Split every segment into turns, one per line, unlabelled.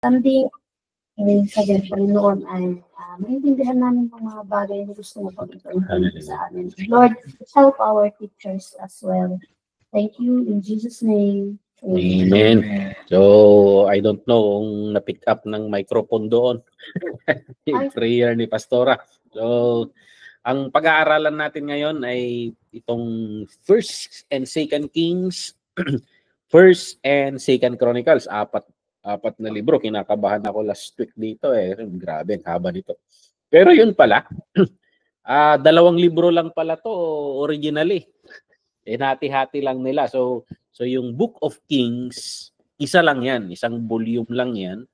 Something sa Panginoon ay maintindihan namin ang mga bagay na gusto mo pag-ituin sa amin. Lord, help our teachers as well. Thank you in Jesus' name.
Amen. So, I don't know kung na-pick up ng microphone doon. Yung prayer ni Pastora. So, ang pag-aaralan natin ngayon ay itong First and Second Kings, First and Second Chronicles, apat na libro. Kinakabahan ako last week dito eh. Grabe, haba nito. Pero yun pala, 2 libro lang pala to originally. Hati-hati lang nila. So yung Book of Kings, isa lang yan. Isang volume lang yan.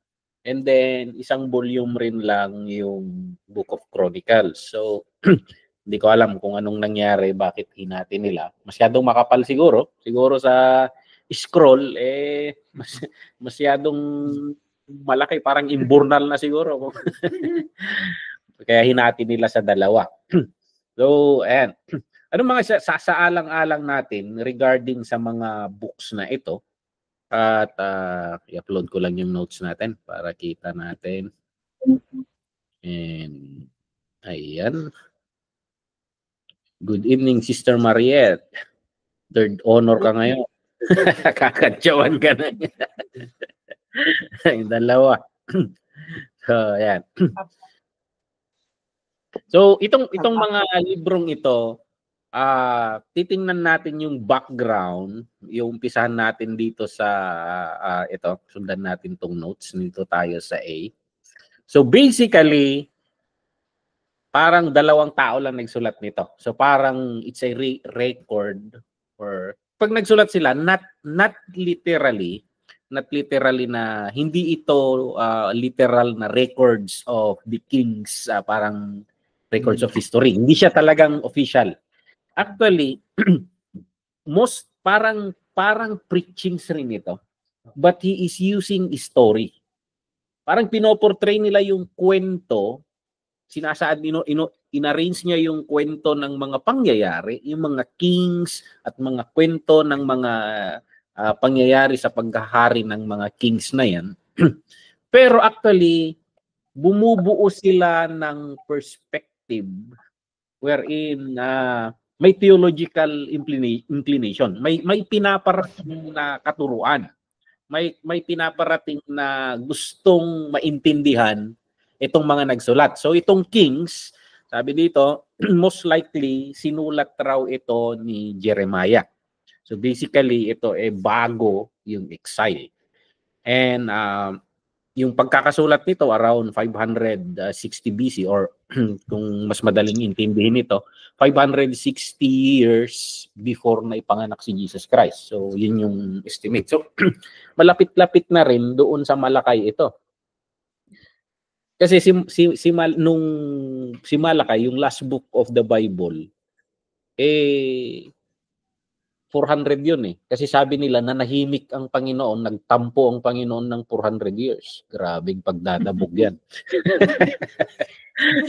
And then, isang volume rin lang yung Book of Chronicles. So, hindi ko alam kung anong nangyari, bakit hinati nila. Masyadong makapal siguro. Siguro sa scroll, masyadong malaki. Parang imburnal na siguro. Kaya hinati nila sa 2. So, ayan. Anong mga sasaalang-alang natin regarding sa mga books na ito? At i-upload ko lang yung notes natin para kita natin. And ayan. Good evening, Sister Mariette. Third honor ka ngayon. Kakatsawan ka na. Yung 2. So, ayan. So, itong mga librong ito, titingnan natin yung background, yung umpisahan natin dito sa ito, sundan natin tong notes nito tayo sa A. So basically, parang 2 tao lang nagsulat nito. So parang it's a record, or pag nagsulat sila, not literally na hindi ito literal na records of the kings, parang records of history. Hindi siya talagang official. Actually, most parang preachings rin ito. But he is using story. Parang pinoportray nila yung kwento, sinasaad inarrange niya yung kwento ng mga pangyayari, yung mga kings at mga kwento ng mga pangyayari sa paghahari ng mga kings na yan. Pero actually, bumubuo sila ng perspective wherein may theological inclination. May pinaparating na katuruan. May pinaparating na gustong maintindihan itong mga nagsulat. So itong Kings, sabi dito, most likely sinulat raw ito ni Jeremiah. So basically ito bago yung exile. And yung pagkakasulat nito around 560 BC, or kung mas madaling intindihin ito, 560 years before na ipanganak si Jesus Christ. So yun yung estimate. So malapit-lapit na rin doon sa Malakay ito. Kasi si Malakay, yung last book of the Bible, 400 yun eh. Kasi sabi nila nanahimik ang Panginoon, nagtampo ang Panginoon ng 400 years. Grabing pagdadabog yan.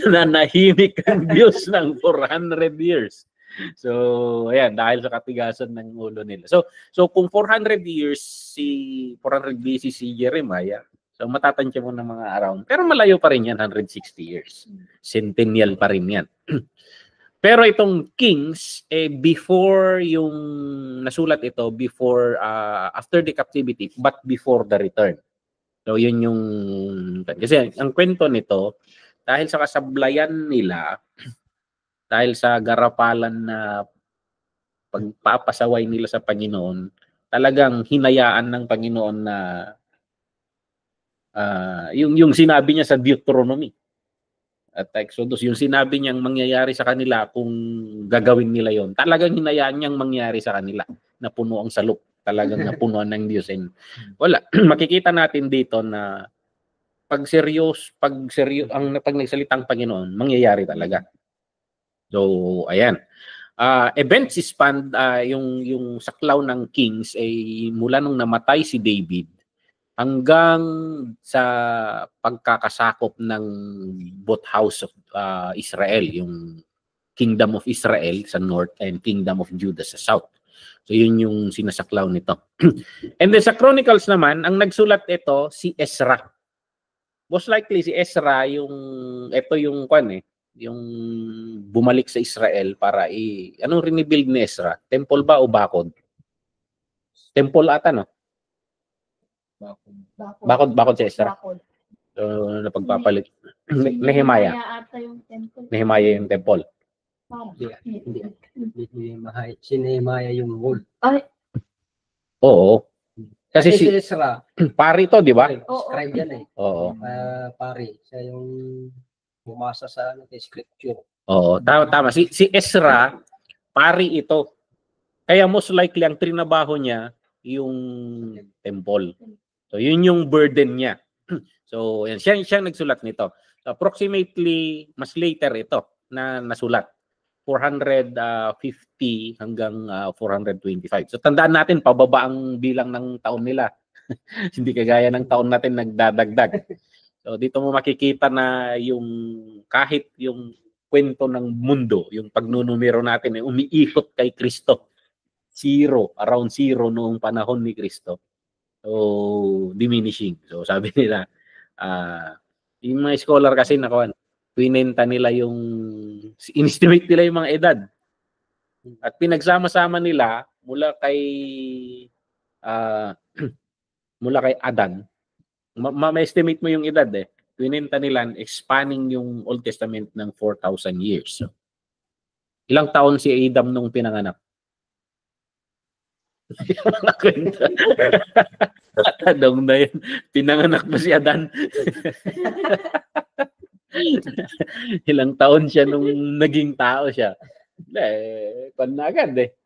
Nanahimik ang Diyos ng 400 years. So, ayan, dahil sa katigasan ng ulo nila. So kung 400 years, 400 BC si Jeremiah, so matatansya mo ng mga around. Pero malayo pa rin yan, 160 years. Centennial pa rin yan. Pero itong Kings, before yung nasulat ito, before, after the captivity, but before the return. So yun yung, kasi ang kwento nito, dahil sa kasablayan nila, dahil sa garapalan na pagpapasaway nila sa Panginoon, talagang hinayaan ng Panginoon na yung sinabi niya sa Deuteronomy at Exodus, yung sinabi niyang mangyayari sa kanila kung gagawin nila yon, talagang hinayaan niyang mangyari sa kanila, na puno ang salop, talagang napunuan ng Diyos. And wala, makikita natin dito na pag nagsalitang Panginoon, mangyayari talaga. So ayan, events span, yung saklaw ng Kings ay mula nung namatay si David hanggang sa pagkakasakop ng both house of Israel, yung Kingdom of Israel sa north and Kingdom of Judah sa south. So yun yung sinasaklaw nito. And then sa Chronicles naman, ang nagsulat ito si Ezra. most likely si Ezra yung yung bumalik sa Israel para anong rinibuild ni Ezra? Temple ba o bakod? Temple ata, no? Bakod si Ezra. So, napagpapalit. Nehemiah.
Ata yung temple.
Nehemiah yung temple.
Si Nehemiah yung wall.
Ay,
Oo. Kasi
Si Ezra,
pari to, di ba?
scribe yan eh.
Oo.
Pari, siya yung bumasa sa scripture.
Oo, tama. Si Ezra, pari ito. Kaya most likely ang trinabaho niya yung temple. So yun yung burden niya. So yan, siya nagsulat nito. So, approximately mas later ito na nasulat. 450 hanggang 425. So tandaan natin pababa ang bilang ng taon nila. Hindi kagaya ng taon natin nagdadagdag. So dito mo makikita na yung kahit yung kwento ng mundo, yung pagnunumero natin umiikot kay Kristo. Around zero noong panahon ni Kristo. So diminishing. So sabi nila yung mga scholar kasi pinenta nila in-estimate nila yung mga edad. At pinagsama-sama nila mula kay Adan. Ma-estimate mo yung edad eh. Pinenta nila expanding yung Old Testament ng 4,000 years. So, ilang taon si Adam nung pinanganak? Tanong na yun. Pinanganak ba si Adan? Ilang taon siya nung naging tao siya? Agad eh.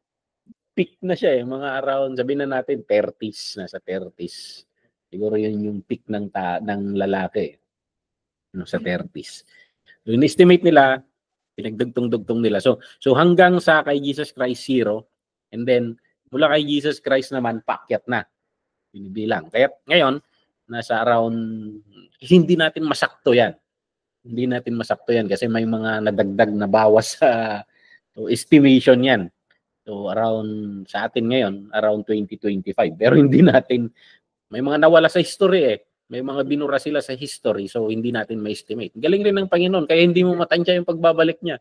Peak na siya eh. Mga around, sabihin na natin, 30s. Nasa 30s. Siguro yun yung peak ng lalaki. Sa 30s. So, in-estimate nila, pinagdugtong-dugtong nila. So hanggang sa kay Jesus Christ 0, and then mula kay Jesus Christ naman, paakyat na. Binibilang. Kaya ngayon, nasa around, hindi natin masakto yan. Hindi natin masakto yan kasi may mga nadagdag na bawas sa estimation yan. So around, sa atin ngayon, around 2025. Pero hindi natin, may mga nawala sa history eh. May mga binura sila sa history, so hindi natin ma-estimate. Galing rin ng Panginoon, kaya hindi mo matansya yung pagbabalik niya.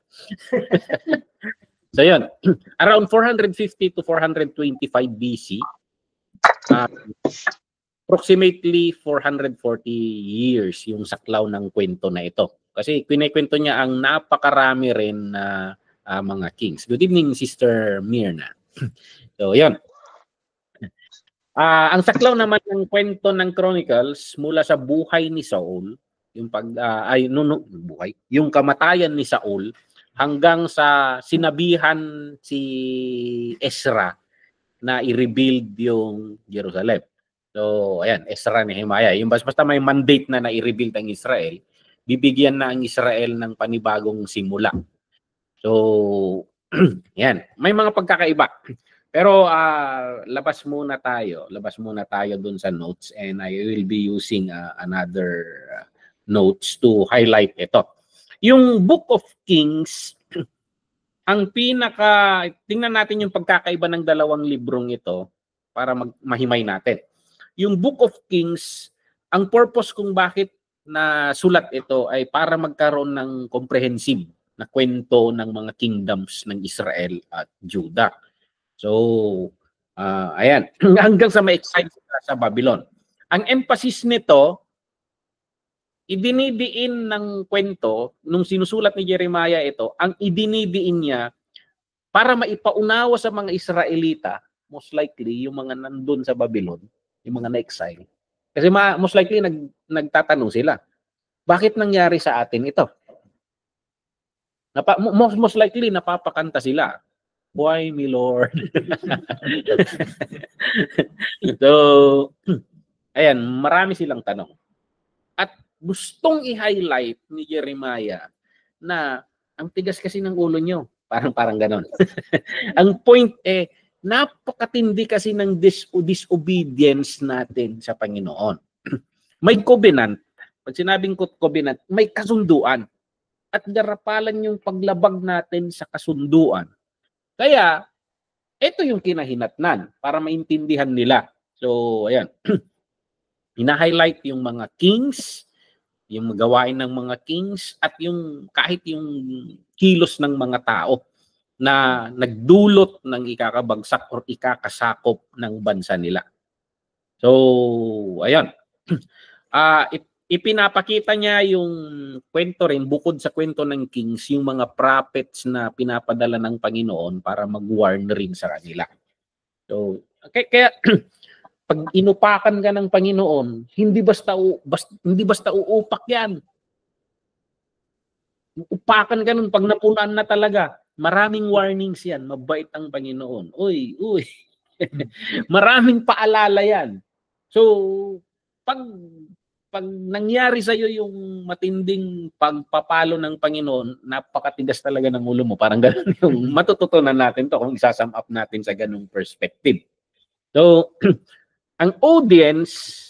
So yun, around 450 to 425 BC, approximately 440 years yung saklaw ng kwento na ito. Kasi kwento niya ang napakarami rin na mga kings. Good evening, Sister Mirna. So yun. Ang saklaw naman ng kwento ng Chronicles mula sa buhay ni Saul, yung kamatayan ni Saul hanggang sa sinabihan si Ezra na i-rebuild yung Jerusalem. So ayan, Ezra, Nehemiah, yung basta may mandate na i-rebuild ang Israel, bibigyan na ang Israel ng panibagong simula. So yan, may mga pagkakaiba. Pero labas muna tayo dun sa notes, and I will be using another notes to highlight ito. Yung Book of Kings, ang tingnan natin yung pagkakaiba ng dalawang librong ito para mahimay natin. Yung Book of Kings, ang purpose kung bakit na sulat ito ay para magkaroon ng comprehensive na kwento ng mga kingdoms ng Israel at Judah. So, ayan, hanggang sa ma-excite sa Babylon. Ang emphasis nito, idinidiin ng kwento, nung sinusulat ni Jeremiah ito, ang idinidiin niya para maipaunawa sa mga Israelita, most likely, yung mga nandun sa Babylon, yung mga na-exile. Kasi most likely, nagtatanong sila, bakit nangyari sa atin ito? Most likely, napapakanta sila. Why, me Lord? So, ayan, marami silang tanong. At gustong i-highlight ni Jeremiah na ang tigas kasi ng ulo nyo. Parang ganon. Ang point napakatindi kasi ng disobedience natin sa Panginoon. May covenant. Pag sinabing covenant, may kasunduan. At darapalan yung paglabag natin sa kasunduan. Kaya, ito yung kinahinatnan para maintindihan nila. So, ayan. Hina-highlight yung mga kings, yung gawain ng mga kings at yung kahit yung kilos ng mga tao na nagdulot ng ikakabagsak or ikakasakop ng bansa nila. So, ayun. Ipinapakita niya yung kwento rin, bukod sa kwento ng kings, yung mga prophets na pinapadala ng Panginoon para mag-warn rin sa kanila. So, kaya pag inupakan ka ng Panginoon, hindi basta uupak yan. Upakan ka nun pag napunan na talaga. Maraming warnings yan. Mabait ang Panginoon. Uy. Maraming paalala yan. So, pag nangyari sa iyo yung matinding pagpapalo ng Panginoon, napakatigas talaga ng ulo mo. Parang gano'n yung matututunan natin to kung isasum up natin sa ganung perspective. So, ang audience,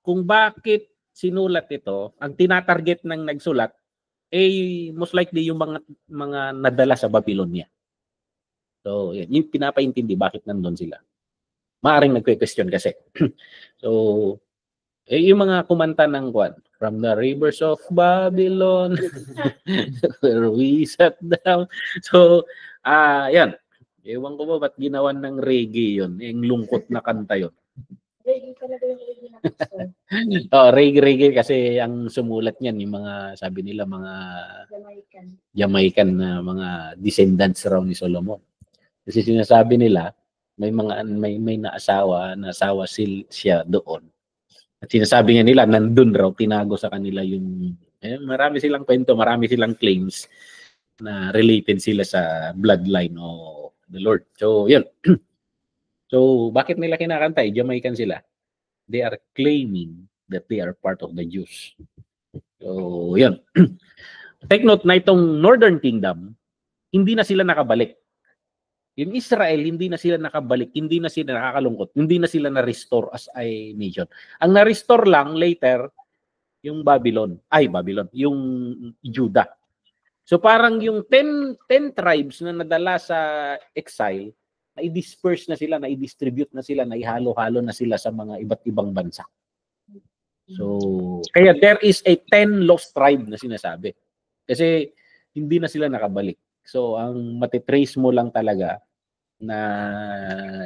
kung bakit sinulat ito, ang tinatarget ng nagsulat, most likely yung mga nadala sa Babylonia. So, yan, yung pinapaintindi bakit nandun sila. Maaring nagque-question kasi. So, yung mga kumanta ng kwan, from the rivers of Babylon, where we sat down. So, yan. Ewan ko ba ba't ginawan ng reggae yun? Yung lungkot na kanta yun.
Reggae talaga yung reggae na gusto.
Reggae kasi ang sumulat niyan, yung mga, sabi nila, mga Jamaican na mga descendants raw ni Solomon. Kasi sinasabi nila, may naasawa siya doon. At sinasabi nga nila, nandun raw, tinago sa kanila yung, marami silang kwento, marami silang claims na related sila sa bloodline o the Lord. So, yun. So, bakit nila kinakanta? Jamaican sila. They are claiming that they are part of the Jews. So, yun. Take note na itong Northern Kingdom, hindi na sila nakabalik. Yung Israel, hindi na sila nakabalik, hindi na sila nakakalungkot, hindi na sila na-restore as a nation. Ang na-restore lang later, yung Babylon, yung Judah. So parang yung 10 tribes na nadala sa exile, na-disperse na sila, na-distribute na sila, na-ihalo-halo na sila sa mga iba't ibang bansa. So, kaya there is a 10 lost tribe na sinasabi. Kasi hindi na sila nakabalik. So, ang matitrace mo lang talaga na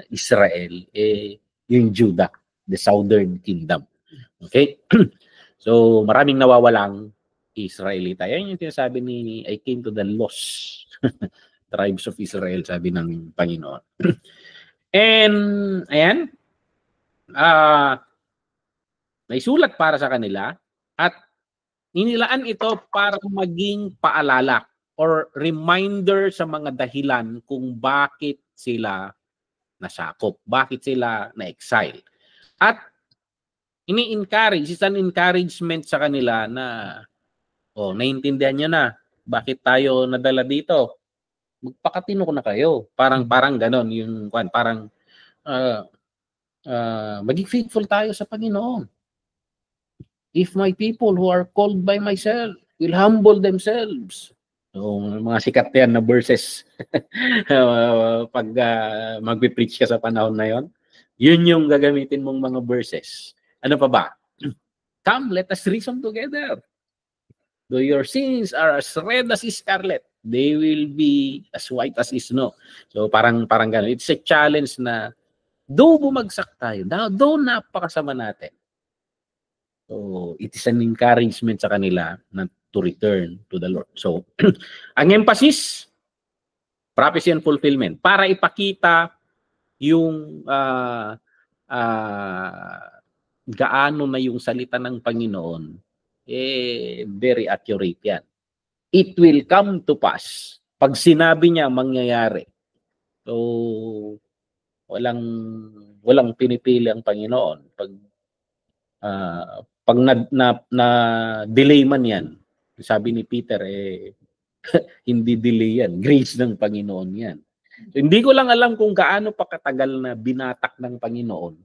Israel, yung Judah, the Southern Kingdom. Okay? So, maraming nawawalang Israelita. Yan yung sinasabi ni, I came to the lost tribes of Israel, sabi ng Panginoon. And, ayan, naisulat para sa kanila at inilaan ito para maging paalala or reminder sa mga dahilan kung bakit sila nasakop, bakit sila na-exile. At ini-encourage, is an encouragement sa kanila na, naiintindihan nyo na, bakit tayo nadala dito? Magpakatino ko na kayo. Parang ganon, yung parang maging faithful tayo sa Panginoon. If my people who are called by myself will humble themselves. So, mga sikat yan na verses. Pag magpipreach ka sa panahon na yon, yun yung gagamitin mong mga verses. Ano pa ba? Come, let us reason together. Though your sins are as red as scarlet, they will be as white as snow. So, parang gano'n. It's a challenge na though bumagsak tayo, though napakasama natin, so, it is an encouragement sa kanila na to return to the Lord. So, ang emphasis, prophecy and fulfillment, para ipakita yung gaano na yung salita ng Panginoon, very accurate yan. It will come to pass. Pag sinabi niya, mangyayari. So, walang pinipili ang Panginoon. Pag na-delay man yan, sabi ni Peter, hindi delay yan. Grace ng Panginoon yan. So, hindi ko lang alam kung gaano pa katagal na binatak ng Panginoon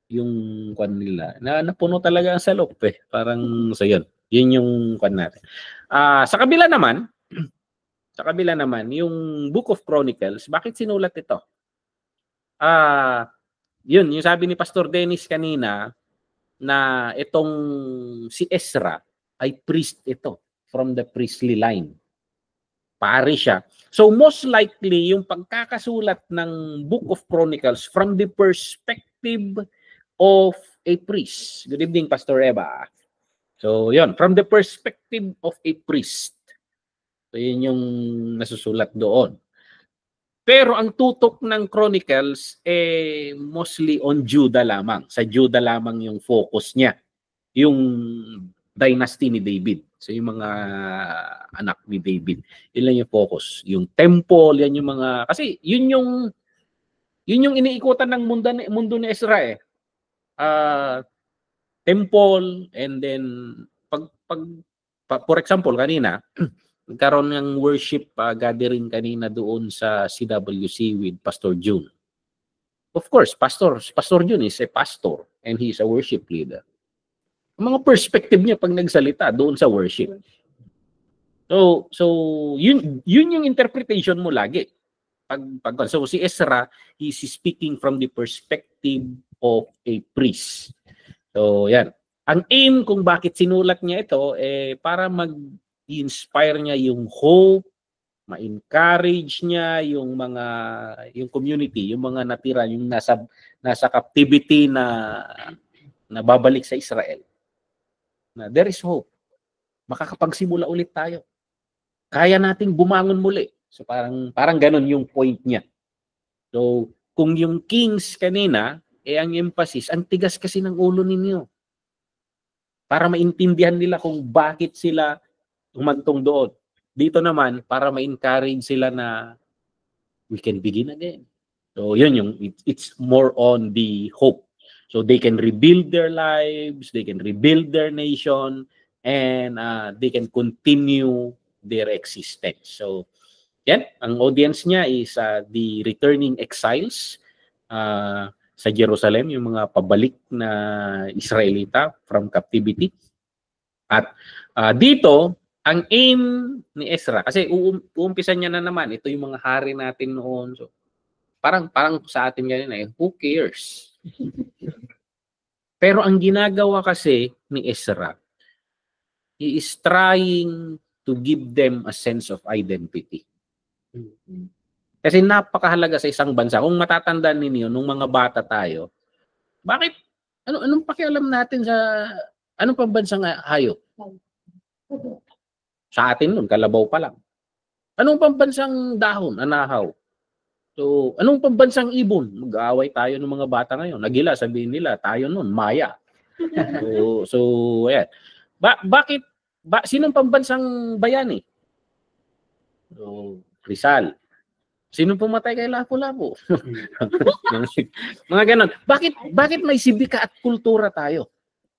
yung kwan nila. Napuno talaga ang salop Parang, so yun. Yun yung kwan natin. Sa kabila naman, yung Book of Chronicles, bakit sinulat ito? Yun, yung sabi ni Pastor Dennis kanina, na itong si Ezra ay priest ito from the priestly line. Pari siya. So most likely yung pagkakasulat ng Book of Chronicles from the perspective of a priest. Good evening, Pastor Eva. So yon, from the perspective of a priest. So yun yung nasusulat doon. Pero ang tutok ng Chronicles mostly on Judah lamang. Sa Judah lamang yung focus niya. Yung dynasty ni David. So yung mga anak ni David. Yun lang yung focus. Yung temple, yan yung mga... Kasi yun yung iniikutan ng mundo ni Ezra eh. Temple, and then for example, kanina, nagkaroon ng worship gathering kanina doon sa CWC with Pastor June. Of course, Pastor June is a pastor and he is a worship leader. Ang mga perspective niya pag nagsalita doon sa worship. So yun yung interpretation mo lagi. So si Ezra, he is speaking from the perspective of a priest. So yan. Ang aim kung bakit sinulat niya ito para mag-inspire niya yung hope, ma-encourage niya yung community, yung mga natira, yung nasa captivity na babalik sa Israel. Na there is hope. Makakapagsimula ulit tayo. Kaya nating bumangon muli. So parang ganun yung point niya. So kung yung kings kanina, ang emphasis, ang tigas kasi ng ulo ninyo. Para maintindihan nila kung bakit sila humantong doon. Dito naman, para ma-encourage sila na we can begin again. So yun it's more on the hope. So they can rebuild their lives, they can rebuild their nation, and they can continue their existence. So yan, ang audience niya is the returning exiles sa Jerusalem, yung mga pabalik na Israelita from captivity. At dito, ang aim ni Ezra, kasi uumpisa niya na naman, ito yung mga hari natin noon. So, parang sa atin ganyan who cares? Pero ang ginagawa kasi ni Ezra, he is trying to give them a sense of identity. Kasi napakahalaga sa isang bansa. Kung matatandaan ninyo, nung mga bata tayo, bakit, anong pakialam natin sa, anong pambansang hayop? Sa atin nun, kalabaw pa lang. Anong pambansang dahon, anahaw? So, anong pambansang ibon? Mag-aaway tayo ng mga bata ngayon. Nagila, sabihin nila, tayo nun, Maya. So ayan. Bakit? Sinong pambansang bayani? So, Rizal. Sinong pumatay kay Lapu-Lapu? Mga ganon. Bakit may sibika at kultura tayo?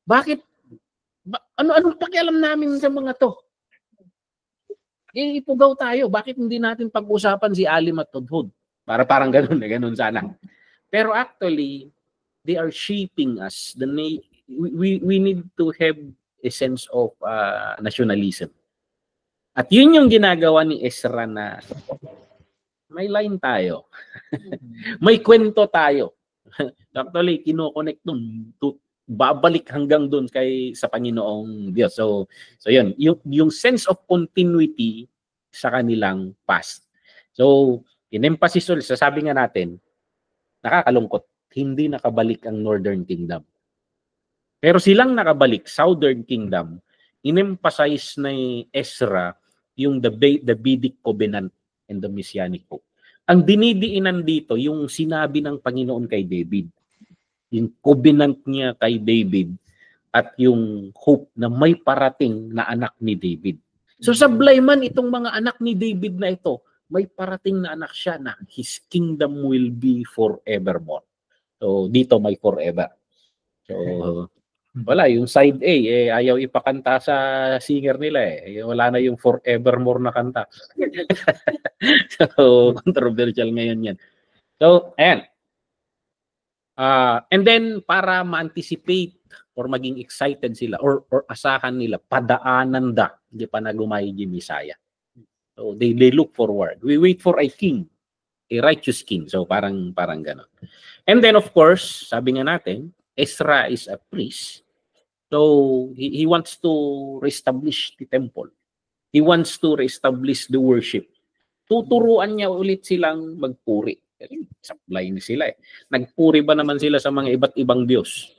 Bakit? Anong pakialam namin sa mga to? Ipugaw tayo. Bakit hindi natin pag-usapan si Alim at Tudhud? Parang ganun sana. Pero actually, they are shaping us. We need to have a sense of nationalism. At yun yung ginagawa ni Ezra na may line tayo. May kwento tayo. Actually, kino-connect dun. Babalik hanggang dun sa Panginoong Diyos. So yun. Yung sense of continuity sa kanilang past. So, in-emphasis ulit, sasabi nga natin, nakakalungkot, hindi nakabalik ang Northern Kingdom. Pero silang nakabalik, Southern Kingdom, in-emphasize ni Ezra yung the Davidic covenant and the Messianic hope. Ang dinidiinan dito, yung sinabi ng Panginoon kay David, yung covenant niya kay David, at yung hope na may parating na anak ni David. So sablay man itong mga anak ni David na ito, may parating na anak siya na his kingdom will be forevermore. So dito may forever. So wala, yung side A ayaw ipakanta sa singer nila wala na yung forevermore na kanta. So controversial ngayon yan. So ayan. And then para ma-anticipate or maging excited sila or asahan nila, padaanan hindi pa na gumaygi Messiah. So they look forward. We wait for a king, a righteous king. So parang gano'n. And then of course, sabi nga natin, Ezra is a priest. So, he wants to reestablish the temple. He wants to reestablish the worship. Tuturuan niya ulit silang magpuri. Supply ni sila eh. Nagpuri ba naman sila sa mga iba't ibang Diyos?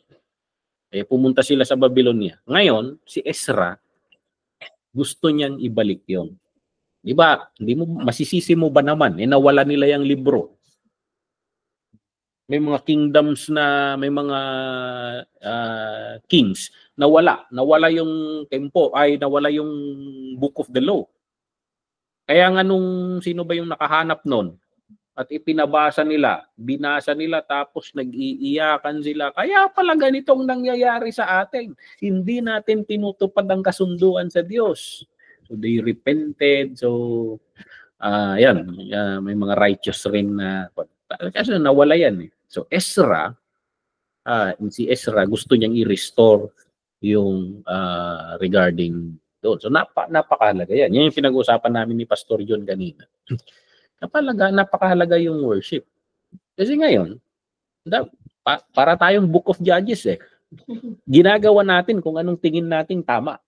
Eh, pumunta sila sa Babylonia. Ngayon, si Ezra, gusto niyang ibalik yon. Di ba? Hindi mo, masisisi mo ba naman? Eh, nawala nila yung libro. May mga kingdoms na, may mga kings. Nawala yung tempo, nawala yung book of the law. Kaya nga sino ba yung nakahanap nun? At ipinabasa nila, binasa nila, tapos nag-iiyakan sila. Kaya pala ganitong nangyayari sa atin. Hindi natin tinutupad ang kasunduan sa Diyos. So they repented. So, may mga righteous rin na, kasi nawala yan eh. So Ezra, si Ezra, gusto niyang i-restore yung regarding doon. So napakahalaga yan. Yan yung pinag-uusapan namin ni Pastor John kanina. Napakahalaga yung worship. Kasi ngayon, para tayong Book of Judges eh. Ginagawa natin kung anong tingin natin tama.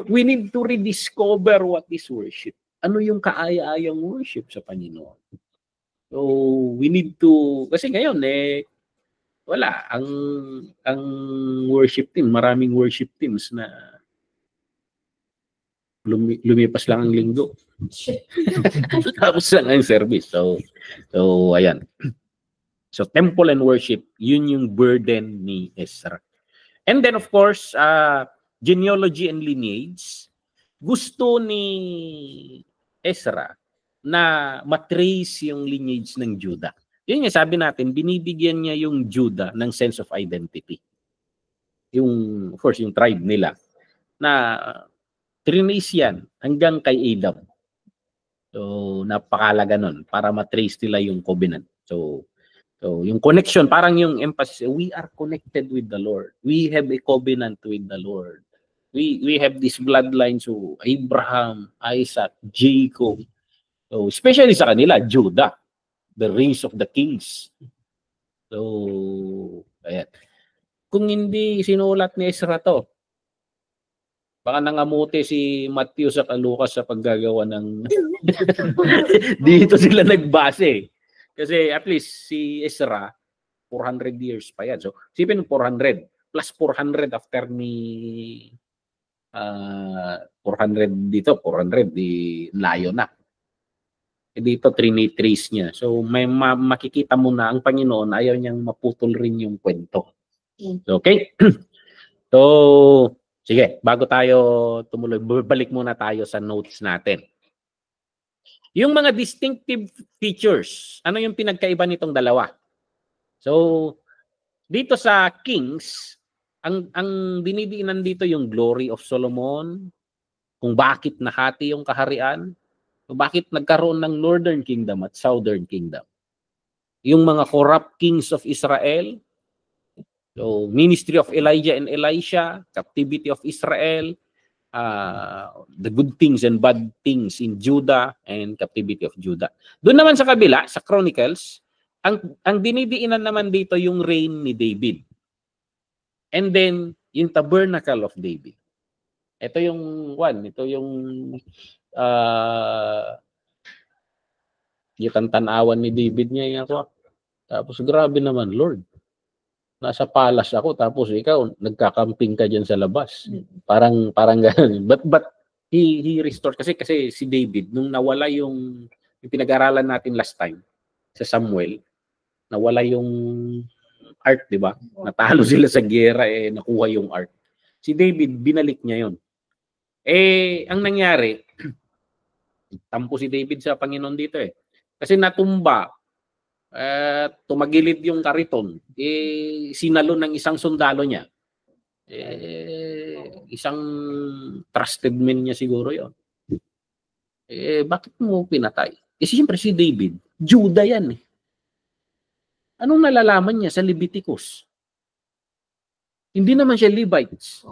We need to rediscover what is worship. Ano yung kaaya-ayang worship sa Panginoon. So, we need to, kasi ngayon wala, ang worship team, maraming worship teams na lumipas lang ang linggo. Tapos lang ang service. So ayan. So temple and worship, yun yung burden ni Ezra. And then of course, genealogy and lineage. Gusto ni Ezra na matrace yung lineage ng Judah. Yun yung sabi natin, binibigyan niya yung Judah ng sense of identity. Yung, of course, yung tribe nila na trinace yan hanggang kay Adam. So, napakalaga nun para matrace nila yung covenant. So yung connection, parang yung emphasis, we are connected with the Lord. We have a covenant with the Lord. We have this bloodline to Abraham, Isaac, Jacob. So, especially sa kanila, Judah, the race of the kings. So, ayan. Kung hindi sinulat ni Ezra to, baka nangamuti si Matthew sa Lucas sa paggagawa ng dito sila nagbase. Kasi at least si Ezra 400 years pa yan. So, sipin 400 plus 400 after ni 400 dito, 400 di layo na. E dito trace niya. So, may makikita mo na ang Panginoon ayaw niyang maputol rin yung kwento. Okay? So, sige, bago tayo tumuloy, balik muna tayo sa notes natin. Yung mga distinctive features, ano yung pinagkaiba nitong dalawa? So, dito sa Kings, ang dinidiinan dito yung glory of Solomon, kung bakit nahati yung kaharian, kung bakit nagkaroon ng Northern Kingdom at Southern Kingdom. Yung mga corrupt kings of Israel, so ministry of Elijah and Elisha, captivity of Israel, the good things and bad things in Judah and captivity of Judah. Doon naman sa kabila, sa Chronicles, ang dinidiinan naman dito yung reign ni David. And then, yung tabernacle of David. Ito yung yung tanawan ni David niya ako. Tapos grabe naman, Lord. Nasa palace ako tapos ikaw nagkakamping ka diyan sa labas. Parang ganoon. But he restored kasi si David nung nawala yung pinag-aralan natin last time sa Samuel, nawala yung ark, di ba? Natalo sila sa giyera nakuha yung ark. Si David binalik niya 'yon. Ang nangyari, tampo si David sa Panginoon dito Kasi natumba, tumagilid yung kariton, sinalo ng isang sundalo niya. Isang trusted man niya siguro yon. Bakit mo pinatay? Siyempre si David, Judah yan Anong nalalaman niya sa Leviticus? Hindi naman siya Levites.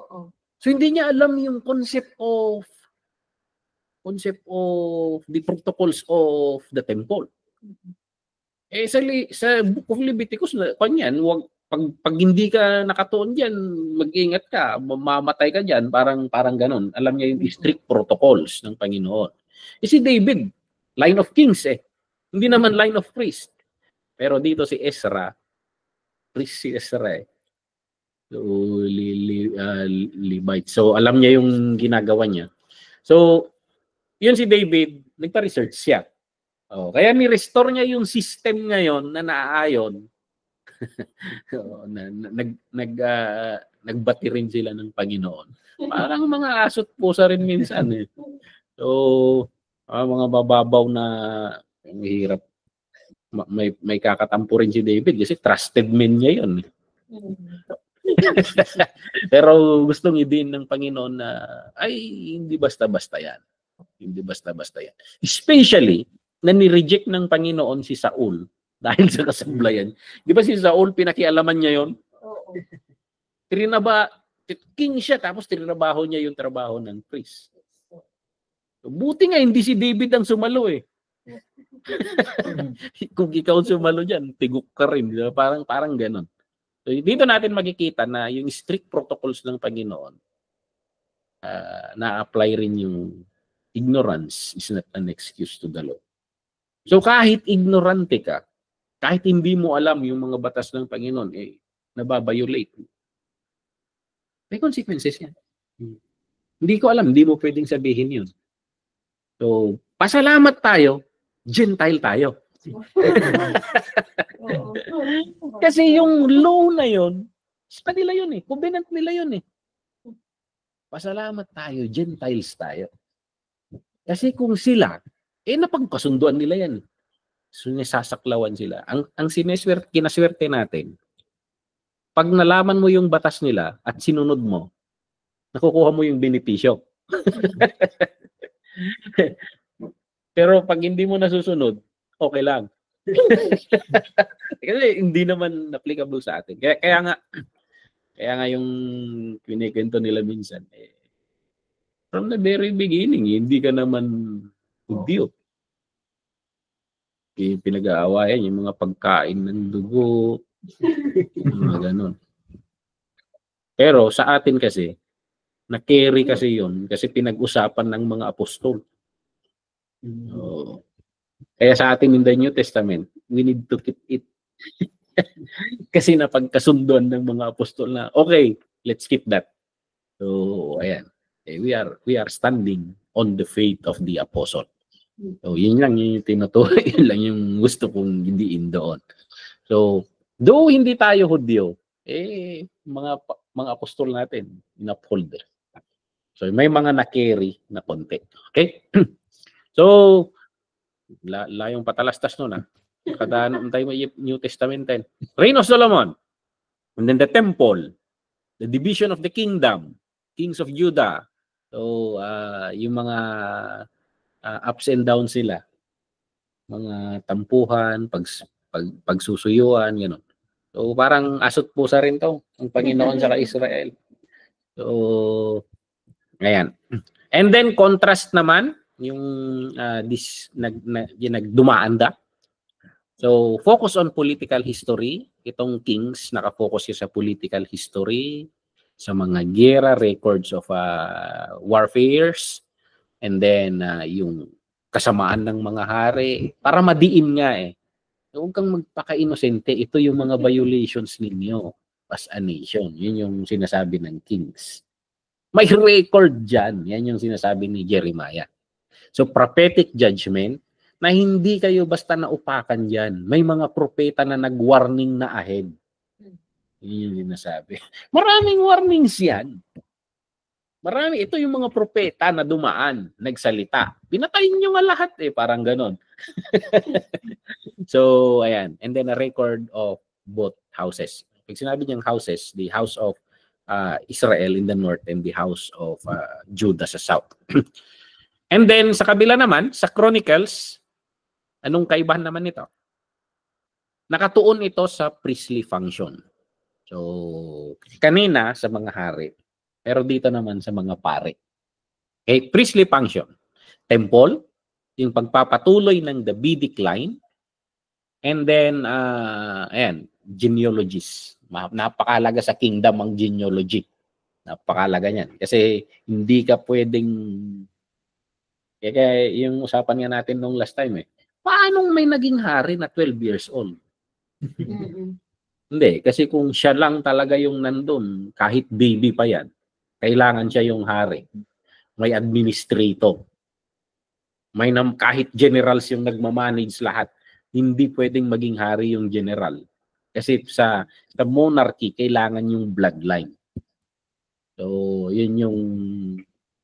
So hindi niya alam yung concept of the protocols of the temple. Sa Book of Leviticus, kanyan, pag hindi ka nakatuon diyan, mag-ingat ka, mamamatay ka diyan, parang ganoon. Alam niya yung strict protocols ng Panginoon. Si David, line of kings eh. Hindi naman line of priest. Pero dito si Ezra, priest si Ezra eh. So, Levite. So, alam niya yung ginagawa niya. So, yun si David, nagpa-research siya. Oh, kaya ni-restore niya yung system ngayon na naaayon. Nagbati rin sila ng Panginoon. Parang mga asot pusa rin minsan eh. So, mga bababaw na hirap. May kakatampo rin si David kasi trusted man niya yun. Pero gustong i-din ng Panginoon na ay hindi basta-basta yan. Hindi basta-basta yan. Especially na ni-reject ng Panginoon si Saul dahil sa kasablayan. Di ba si Saul pinakialaman niya yon?
Oo.
King siya tapos trinabaho niya yung trabaho ng priest. Buti nga hindi si David ang sumalo eh. Kung ikaw sumalo diyan, tigok ka rin. Diba? Parang gano'n. So, dito natin makikita na yung strict protocols ng Panginoon na-apply rin yung ignorance is not an excuse to the law. So kahit ignorante ka, kahit hindi mo alam yung mga batas ng Panginoon, nababiolate. May consequences yan. Hindi ko alam, hindi mo pwedeng sabihin yun. So, pasalamat tayo, Gentile tayo. Kasi yung law na yun, sa kanila yun eh. Covenant nila yun eh. Pasalamat tayo, Gentiles tayo. Kasi kung sila, napagkasunduan nila yan. So, nasasaklawan sila. Ang kinaswerte natin, pag nalaman mo yung batas nila at sinunod mo, nakukuha mo yung benepisyo. Pero pag hindi mo nasusunod, okay lang. Kasi hindi naman applicable sa atin. Kaya nga yung kinikwento nila minsan, from the very beginning, hindi ka naman Hudyo. Pinag-aawayan yung mga pagkain ng dugo, mga ganun. Pero sa atin kasi, na-carry kasi yun kasi pinag-usapan ng mga apostol. Kaya sa atin in the New Testament, we need to keep it. Kasi napagkasunduan ng mga apostol na, okay, let's keep that. So, ayan. We are standing on the faith of the apostle. So, yun lang yung tinutuloy. Yun lang yung gusto kong hindiin doon. So, though hindi tayo Hudyo, mga apostol natin, in-uphold. So, may mga na-carry na konti. Okay? So, layong patalastas nun ha. Kada ano tayo may New Testament din. Reign of Solomon. And then the temple. The division of the kingdom. Kings of Judah. So, yung mga ups and downs sila. Mga tampuhan, pagsusuyuan, gano'n. So, parang asot pusa rin to ang Panginoon sa Israel. So, ayan. And then, contrast naman, yung nagdumaanda. So, focus on political history. Itong Kings, nakafocus siya sa political history, sa mga gera, records of warfares, and then yung kasamaan ng mga hari, para madiin nga eh. Huwag kang magpaka-inosente, ito yung mga violations ninyo as a nation. Yun yung sinasabi ng Kings. May record dyan. Yan yung sinasabi ni Jeremiah. So, prophetic judgment, na hindi kayo basta naupakan dyan. May mga propeta na nag-warning na ahead. Yun yung sinasabi. Maraming warnings yan. Marami. Ito yung mga propeta na dumaan, nagsalita. Pinatayin nyo nga lahat eh. Parang ganon. So, ayan. And then a record of both houses. Pag sinabi niyang houses, the house of Israel in the north and the house of Judah sa south. And then sa kabila naman, sa Chronicles, anong kaibahan naman nito? Nakatuon ito sa priestly function. So, kanina sa mga hari, pero dito naman sa mga pare. Okay, priestly function. Temple, yung pagpapatuloy ng Davidic line, and then, ayan, genealogies, Napakahalaga sa kingdom ang genealogy. Napakahalaga niyan. Kasi hindi ka pwedeng... Kaya yung usapan nga natin nung last time paanong may naging hari na 12 years old? Hindi. Kasi kung siya lang talaga yung nandun, kahit baby pa yan, kailangan siya yung hari. May administrator. Kahit generals yung nagmamanage lahat, hindi pwedeng maging hari yung general. Kasi sa monarchy, kailangan yung bloodline. So, yun yung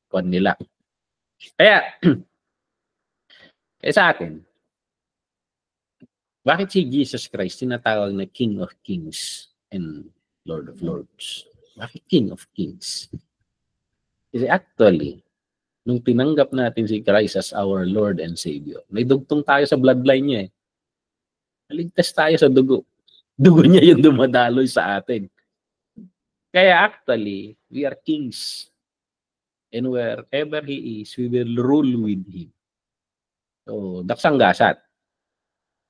kwan nila. Kaya, sa atin, bakit si Jesus Christ tinatawag na King of Kings and Lord of Lords? Bakit King of Kings? Kasi actually, nung tinanggap natin si Christ as our Lord and Savior, may dugtong tayo sa bloodline niya Naligtas tayo sa dugo. Dugo niya yung dumadaloy sa atin. Kaya actually, we are kings. And wherever He is, we will rule with Him. So, daksang-gasat.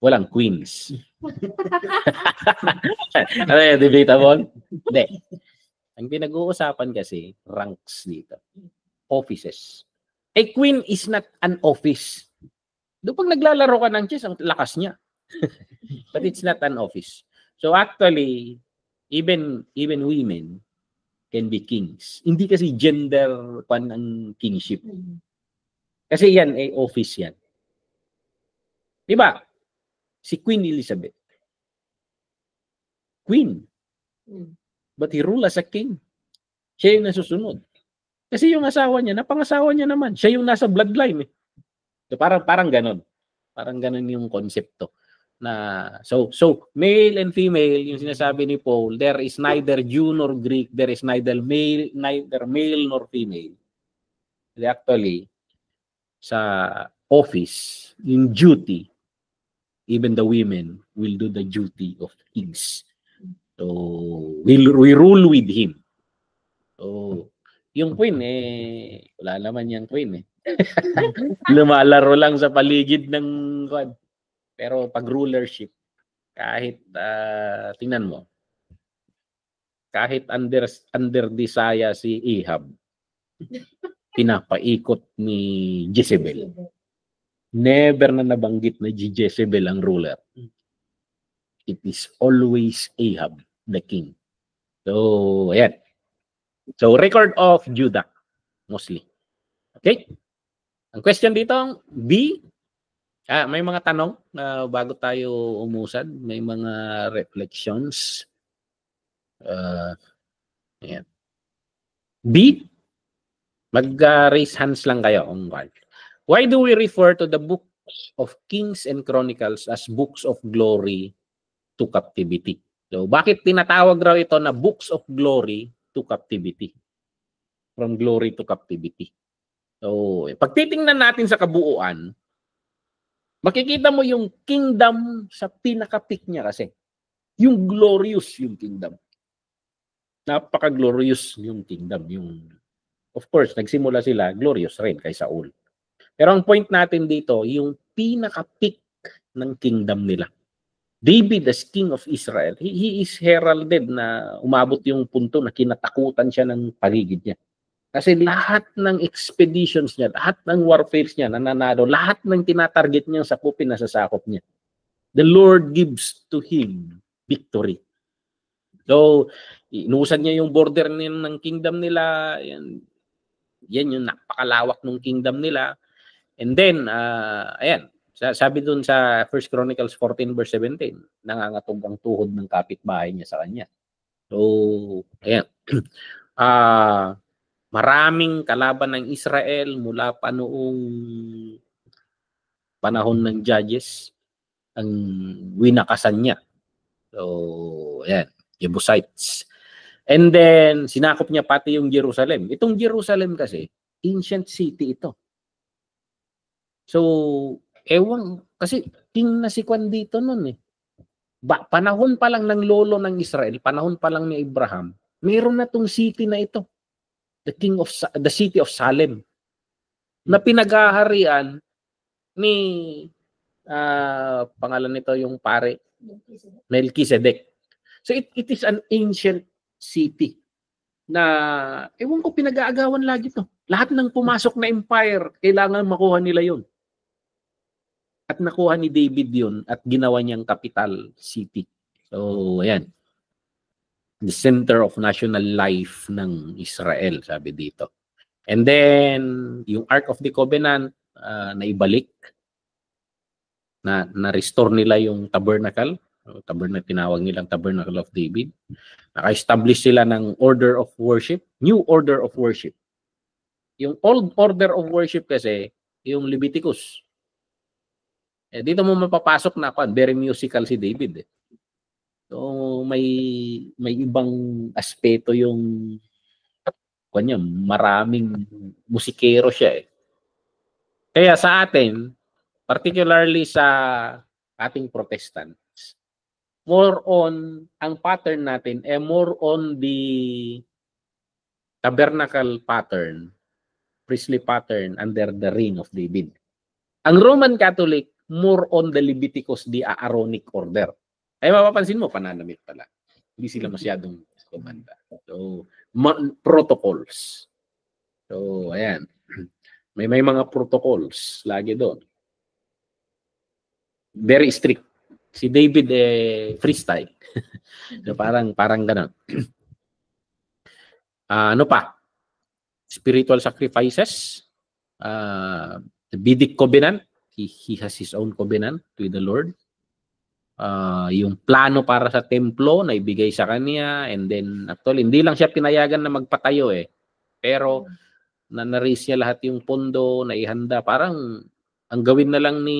Walang queens. Ano yung debatable? Hindi. Ang pinag-uusapan kasi, ranks dito. Offices. A queen is not an office. Doon pag naglalaro ka ng chess, ang lakas niya. But it's not an office. So actually, even women can be kings. Hindi kasi gender ang kingship. Kasi yan ay office yan. Di ba? Si Queen Elizabeth. Queen. But he ruled as a king. Siya yung nasusunod. Kasi yung asawa niya, napangasawa niya naman. Siya yung nasa bloodline. So parang ganon. Parang ganon yung konsepto. So male and female, yung sinasabi ni Paul, there is neither Jew nor Greek, there is neither male nor female. Actually, sa office, in duty, even the women will do the duty of kings. So we rule with him. So yung queen wala naman yung queen lumalaro lang sa paligid ng kwan. Pero pag rulership, kahit tingnan mo, kahit under Desaya si Ahab, pinapaikot ni Jezebel. Never na nabanggit na Jezebel ang ruler. It is always Ahab, the king. So, ayan. So, record of Judah, mostly. Okay? Ang question dito, B, may mga tanong na bago tayo umusad, may mga reflections. Ayan. B, mag-raise hands lang kayo. Why do we refer to the books of Kings and Chronicles as books of glory to captivity? So, bakit tinatawag raw ito na books of glory to captivity? From glory to captivity. So, pag titingnan natin sa kabuuan, makikita mo yung kingdom sa pinaka-peak niya kasi. Yung glorious yung kingdom. Napaka-glorious yung kingdom. Of course, nagsimula sila, glorious rin kay Saul. Pero ang point natin dito, yung pinaka-peak ng kingdom nila. David as king of Israel, he is heralded na umabot yung punto na kinatakutan siya ng paligid niya. Kasi lahat ng expeditions niya, lahat ng warfares niya, nananalo, lahat ng tinatarget niyang sakupin na sasakop niya. The Lord gives to him victory. So, inuusan niya yung border ng kingdom nila. Yan yung napakalawak ng kingdom nila. And then, ayan, sabi dun sa 1 Chronicles 14 verse 17, nangangatog ang tuhod ng kapitbahay niya sa kanya. So, ayan. Maraming kalaban ng Israel mula pa noong panahon ng Judges ang winakasan niya. So, ayan, Jebusites. And then, sinakop niya pati yung Jerusalem. Itong Jerusalem kasi, ancient city ito. So, kasi king na si Kwan dito nun panahon pa lang ng lolo ng Israel, panahon pa lang ni Abraham, mayroon na tong city na ito. The city of Salem na pinag-aharian ni pangalan nito yung pare Melchizedek. So it is an ancient city na, ewan ko, pinag-aagawan lagi to. Lahat ng pumasok na empire, kailangan makuha nila yun. At nakuha ni David yun at ginawa niyang capital city. So, ayan. The center of national life ng Israel, sabi dito. And then, yung Ark of the Covenant, naibalik. Na-restore nila yung tabernacle. Tabernacle, tinawag nilang Tabernacle of David. Naka-establish sila ng order of worship, new order of worship. Yung old order of worship kasi, yung Leviticus. Dito mo mapapasok na very musical si David. So may ibang aspeto yung kanya, maraming musikero siya. Kaya sa atin, particularly sa ating Protestants, more on ang pattern natin more on the tabernacle pattern, priestly pattern under the reign of David. Ang Roman Catholic, more on the Leviticus, the Aaronic order. Ay mapapansin mo, pananamit pala. Hindi sila masyadong kumanda. So, protocols. So, ayan. May mga protocols lagi doon. Very strict. Si David freestyle. So, parang gano'n. Ano pa? Spiritual sacrifices. The Vedic covenant. He has his own covenant with the Lord. Yung plano para sa templo na ibigay sa kanya, and then actually hindi lang siya pinayagan na magpatayo pero na-raise niya lahat yung pondo na ihanda. Parang ang gawin na lang ni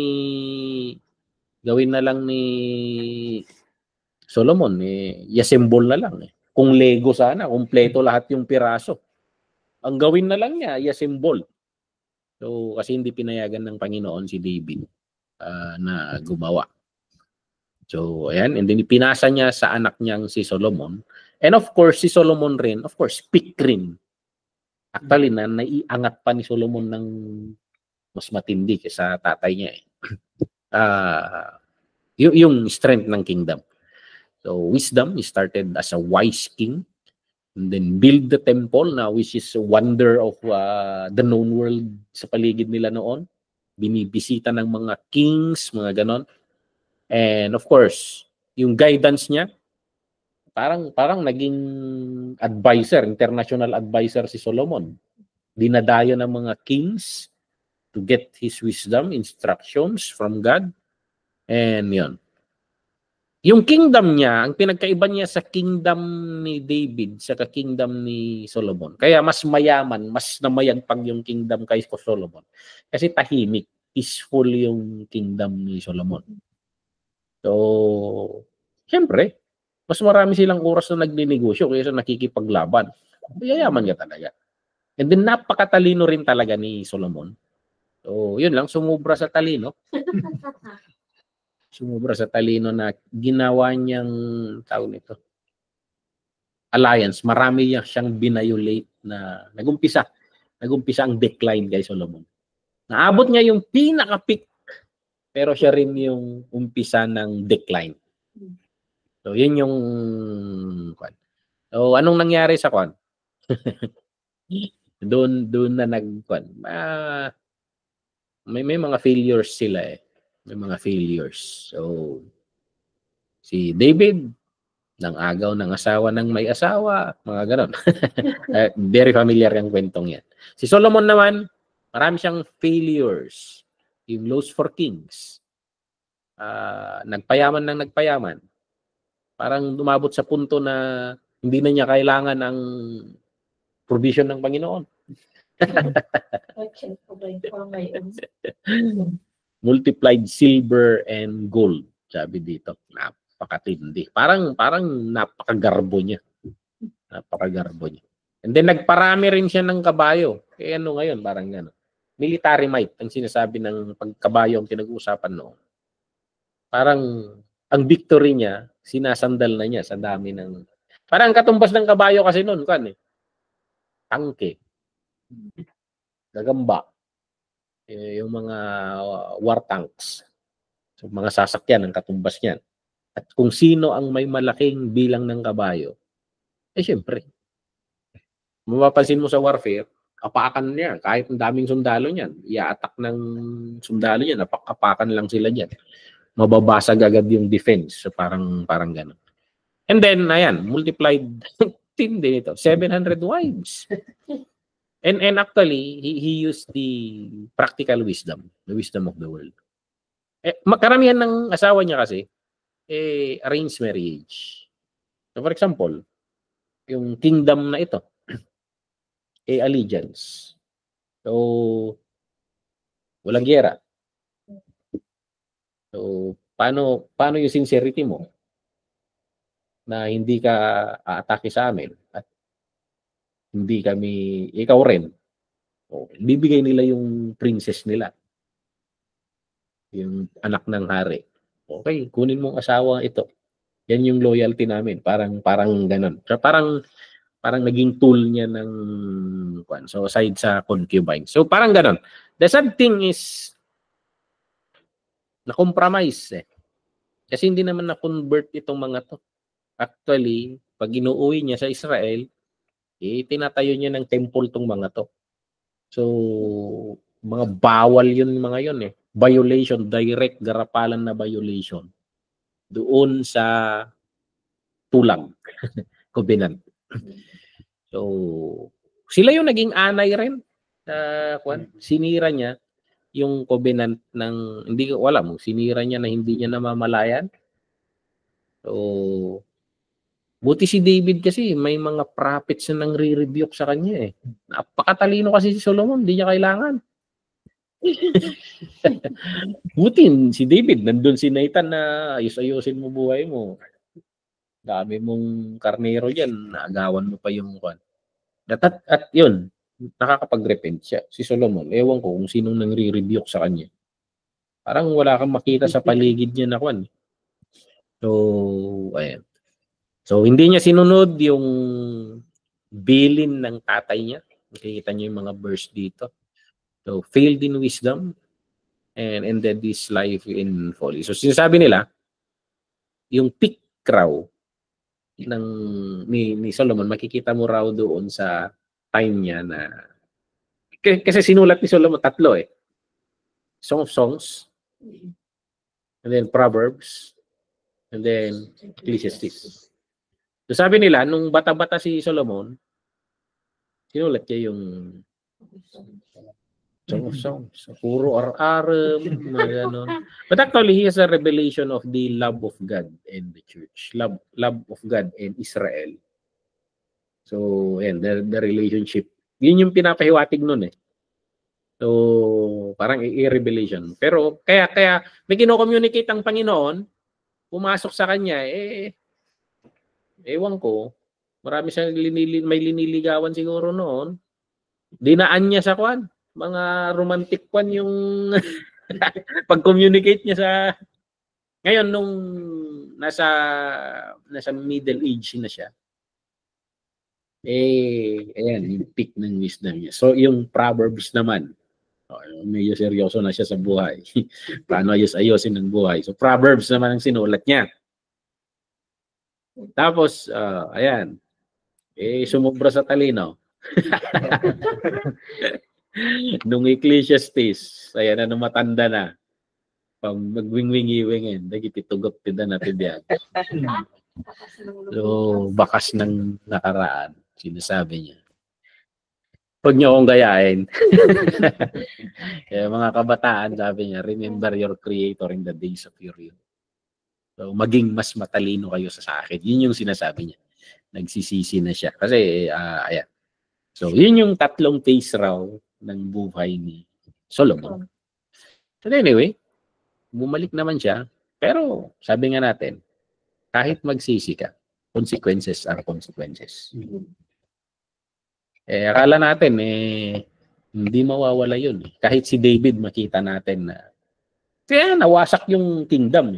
Solomon i-assemble na lang kung Lego sana, kumpleto lahat yung piraso. Ang gawin na lang niya i-assemble. So kasi hindi pinayagan ng Panginoon si David na gumawa. So, ayan. And then, pinasa niya sa anak niyang si Solomon. And of course, si Solomon rin, of course, pick rin. Actually, naiangat pa ni Solomon ng mas matindi kaysa tatay niya. Yung strength ng kingdom. So, wisdom, he started as a wise king. And then, build the temple na which is a wonder of the known world sa paligid nila noon. Binibisita ng mga kings, mga ganon. And of course, yung guidance niya, parang naging advisor, international advisor si Solomon. Dinadayo ng mga kings to get his wisdom, instructions from God. And yun. Yung kingdom niya, ang pinagkaiba niya sa kingdom ni David, sa kingdom ni Solomon. Kaya mas mayaman, mas namayagpag yung kingdom kay Solomon. Kasi tahimik, peaceful yung kingdom ni Solomon. So, siyempre, mas marami silang oras na nagninegosyo kaysa nakikipaglaban. Yayaman ka talaga. And then, napakatalino rin talaga ni Solomon. So, yun lang, sumubra sa talino. Sumubra sa talino na ginawa niyang, tawag nito, alliance. Marami siyang binayolate na nagumpisa ang decline kay Solomon. Naabot niya yung pinaka-peak, pero siya rin yung umpisa ng decline. So, yun yung kwan. So, anong nangyari sa kwan? doon na nagkwan. May mga failures sila May mga failures. So, si David, nang agaw ng asawa ng may asawa, mga ganon. Very familiar yung kwentong yan. Si Solomon naman, marami siyang failures. Yung Laws for Kings. Nagpayaman. Parang dumabot sa punto na hindi na niya kailangan ang provision ng Panginoon. Multiplied silver and gold, sabi dito. Napakatindi. Parang napakagarbo niya. And then nagparami rin siya ng kabayo. Kaya ano ngayon, parang gano'n. Military might, ang sinasabi ng pagkabayo ang pinag-uusapan noon. Parang ang victory niya, sinasandal na niya sa dami ng... Parang katumbas ng kabayo kasi noon, tangke, gagamba, yung mga war tanks. So, mga sasakyan ang katumbas niyan. At kung sino ang may malaking bilang ng kabayo, syempre, mapapansin mo sa warfare, apakan niya. Kahit ang daming sundalo niyan, i-attack ng sundalo niyan, apakan lang sila diyan. Mababasag agad yung defense. So parang gano'n. And then, ayan, multiplied team din ito. 700 wives. And actually, he used the practical wisdom, the wisdom of the world. Karamihan ng asawa niya kasi, arranged marriage. So for example, yung kingdom na ito, allegiance. So, walang giyera. So, paano yung sincerity mo na hindi ka aatake sa amin at hindi kami, ikaw rin. So, bibigay nila yung princess nila. Yung anak ng hari. Okay, kunin mong asawa ito. Yan yung loyalty namin. Parang ganun. So, parang naging tool niya ng so aside sa concubine. So parang ganun. The sad thing is na-compromise Kasi hindi naman na-convert itong mga to. Actually, pag inuuwi niya sa Israel, tinatayo niya ng temple tong mga to. So mga bawal yun mga yun Violation, direct garapalan na violation doon sa tulang covenant. So sila yung naging anay rin. Sinira niya yung covenant ng, hindi ko alam, sinira niya na hindi niya namamalayan. So, buti si David kasi, may mga prophets na nang re-rebuke sa kanya Napakatalino kasi si Solomon, hindi niya kailangan. Buti si David, nandun si Nathan na ayos-ayosin mo buhay mo. Dami mong karnero dyan, naagawan mo pa yung At yun, nakakapag-repent siya. Si Solomon, ewan ko kung sinong nang-re-rebuke sa kanya. Parang wala kang makita sa paligid niya na So, ayan. So, hindi niya sinunod yung bilin ng tatay niya. Makikita niyo yung mga verse dito. So, failed in wisdom and ended his life in folly. So, sinasabi nila, yung peak raw ni Solomon, makikita mo raw doon sa time niya na kasi sinulat ni Solomon 3 Song of Songs, and then Proverbs, and then Ecclesiastes. So sabi nila, nung bata-bata si Solomon, sinulat niya yung Song of Songs. Puro ar-arem, mga ganon. But actually, he has a revelation of the love of God and the church. Love of God and Israel. So, and the relationship. Yun yung pinapahiwatig nun So, parang i-revelation. Pero, kaya may kino-communicate ang Panginoon, pumasok sa kanya, ewan ko, marami siyang may liniligawan siguro noon. Dinaan niya sa mga romantic yung pag-communicate niya sa ngayon nung nasa middle age na siya. Ayan, yung peak ng wisdom niya. So, yung Proverbs naman, medyo seryoso na siya sa buhay. Paano ayos-ayosin ng buhay. So, Proverbs naman ang sinulat niya. Tapos, ayan, sumubra sa talino. Nung Ecclesiastes, ayan na, matanda na. Pag magwing-wingi-wingin, nagititugot tida na tibiyag. So, bakas ng nakaraan, sinasabi niya. Huwag niyo akong gayahin. Kaya mga kabataan, sabi niya, remember your Creator in the days of your youth. So, maging mas matalino kayo sa akin. Yun yung sinasabi niya. Nagsisisi na siya. Kasi, ayan. So, yun yung 3 phase raw ng buhay ni Solomon. So, anyway, bumalik naman siya. Pero, sabi nga natin, kahit magsisi ka, consequences are consequences. Akala natin, hindi mawawala yun. Kahit si David, makita natin na kaya nawasak yung kingdom.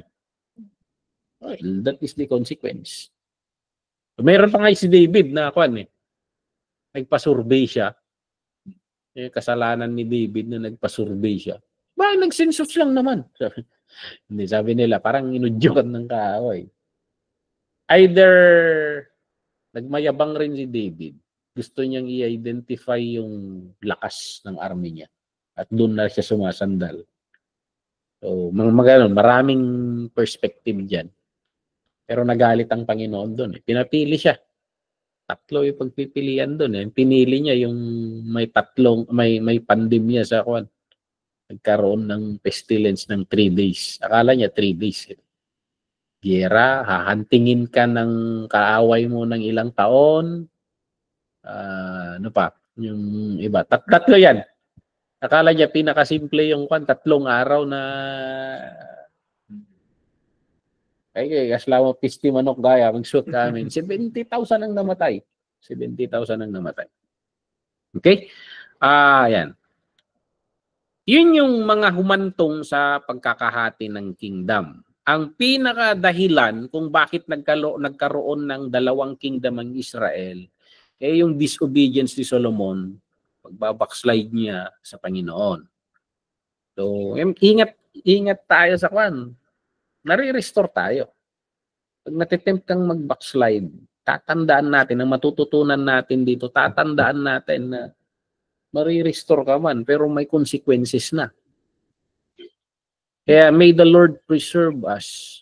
Well, that is the consequence. Meron pa nga si David na nagpa-survey siya. Kasalanan ni David na nagpa-survey siya. Nag-census lang naman. Hindi, sabi nila, parang inudyukan ng kaaway. Either nagmayabang rin si David, gusto niyang i-identify yung lakas ng army niya. At doon na siya sumasandal. So, maraming perspective dyan. Pero nagalit ang Panginoon doon. Pinapili siya. Tatlo yung pagpipilian doon. Pinili niya yung may pandemya sa kwan. Nagkaroon ng pestilence ng 3 days. Akala niya 3 days. Giyera, hahantingin ka ng kaaway mo ng ilang taon. Ano pa? Yung iba. Tatlo yan. Akala niya pinakasimple yung 3 araw na ay kaslamo pisti manok gaya mag-shoot kami. 70,000 ang namatay. 70,000 ang namatay. Okay? Yan. Yun yung mga humantong sa pagkakahati ng kingdom. Ang pinakadahilan kung bakit nagkaroon ng 2 kingdom ang Israel ay yung disobedience ni Solomon, pagbabackslide niya sa Panginoon. So, ingat tayo sa kwan. Nare-restore tayo. Pag natitempt kang mag-backslide, tatandaan natin, ang matututunan natin dito, tatandaan natin na mare-restore ka man, pero may consequences na. Kaya may the Lord preserve us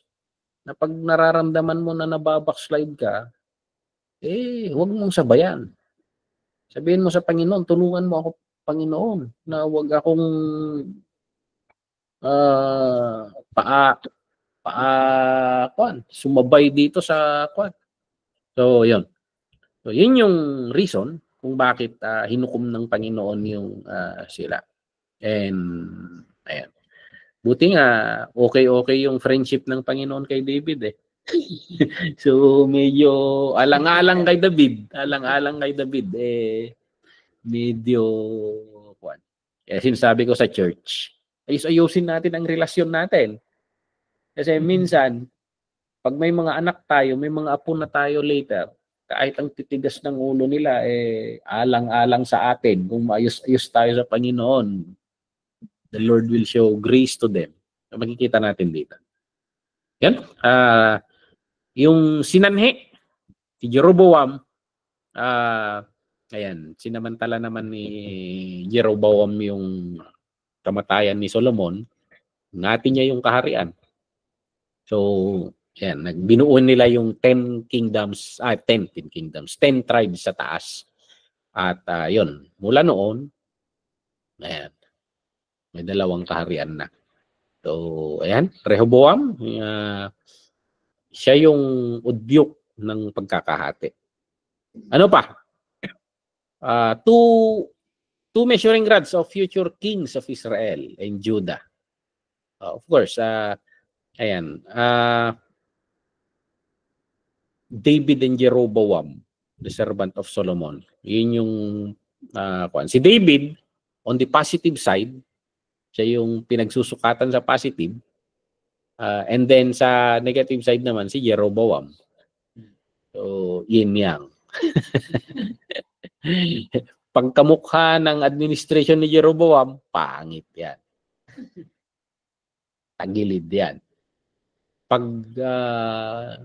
na pag nararamdaman mo na nababackslide ka, huwag mong sabayan. Sabihin mo sa Panginoon, tulungan mo ako, Panginoon, na huwag akong sumabay dito sa kwan. So, yun. So, yun yung reason kung bakit hinukom ng Panginoon yung sila. And, ayan. Buti nga, okay yung friendship ng Panginoon kay David So, medyo alang-alang kay David. Medyo, kaya sinasabi ko sa church, ayusin natin ang relasyon natin. Kasi minsan, pag may mga anak tayo, may mga apo na tayo later, kahit ang titigas ng ulo nila, alang-alang sa atin. Kung maayos-ayos tayo sa Panginoon, the Lord will show grace to them. So, makikita natin dito. Yan. Yung sinanhi, si Jeroboam, ayan, sinamantala naman ni Jeroboam yung kamatayan ni Solomon, natin niya yung kaharian. So, yan, binuo nila yung 10 tribes sa taas. At yun, mula noon, ayan, may 2 kaharian na. So, ayan, Rehoboam, siya yung udyok ng pagkakahati. Ano pa? Two measuring rods of future kings of Israel and Judah. Of course, ayan, David and Jeroboam, the servant of Solomon. Yun yung si David, on the positive side, siya yung pinagsusukatan sa positive. And then sa negative side naman, si Jeroboam. So, yin yang. Pagkamukha ng administration ni Jeroboam, pangit yan. Tagilid yan. Pag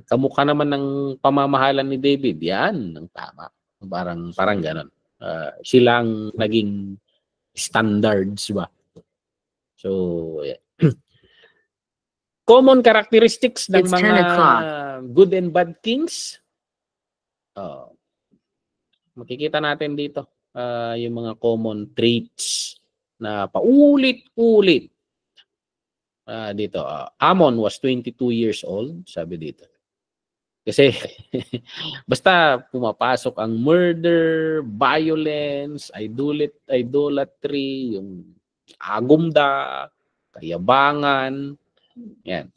kamukha naman ng pamamahalan ni David, yan ang tama. Parang ganon. Silang naging standards ba? So, yeah. Common characteristics ng mga good and bad kings. Makikita natin dito yung mga common traits na paulit-ulit. Dito, Amon was 22 years old, sabi dito. Kasi basta pumapasok ang murder, violence, idolatry, yung agumda, kayabangan, yan.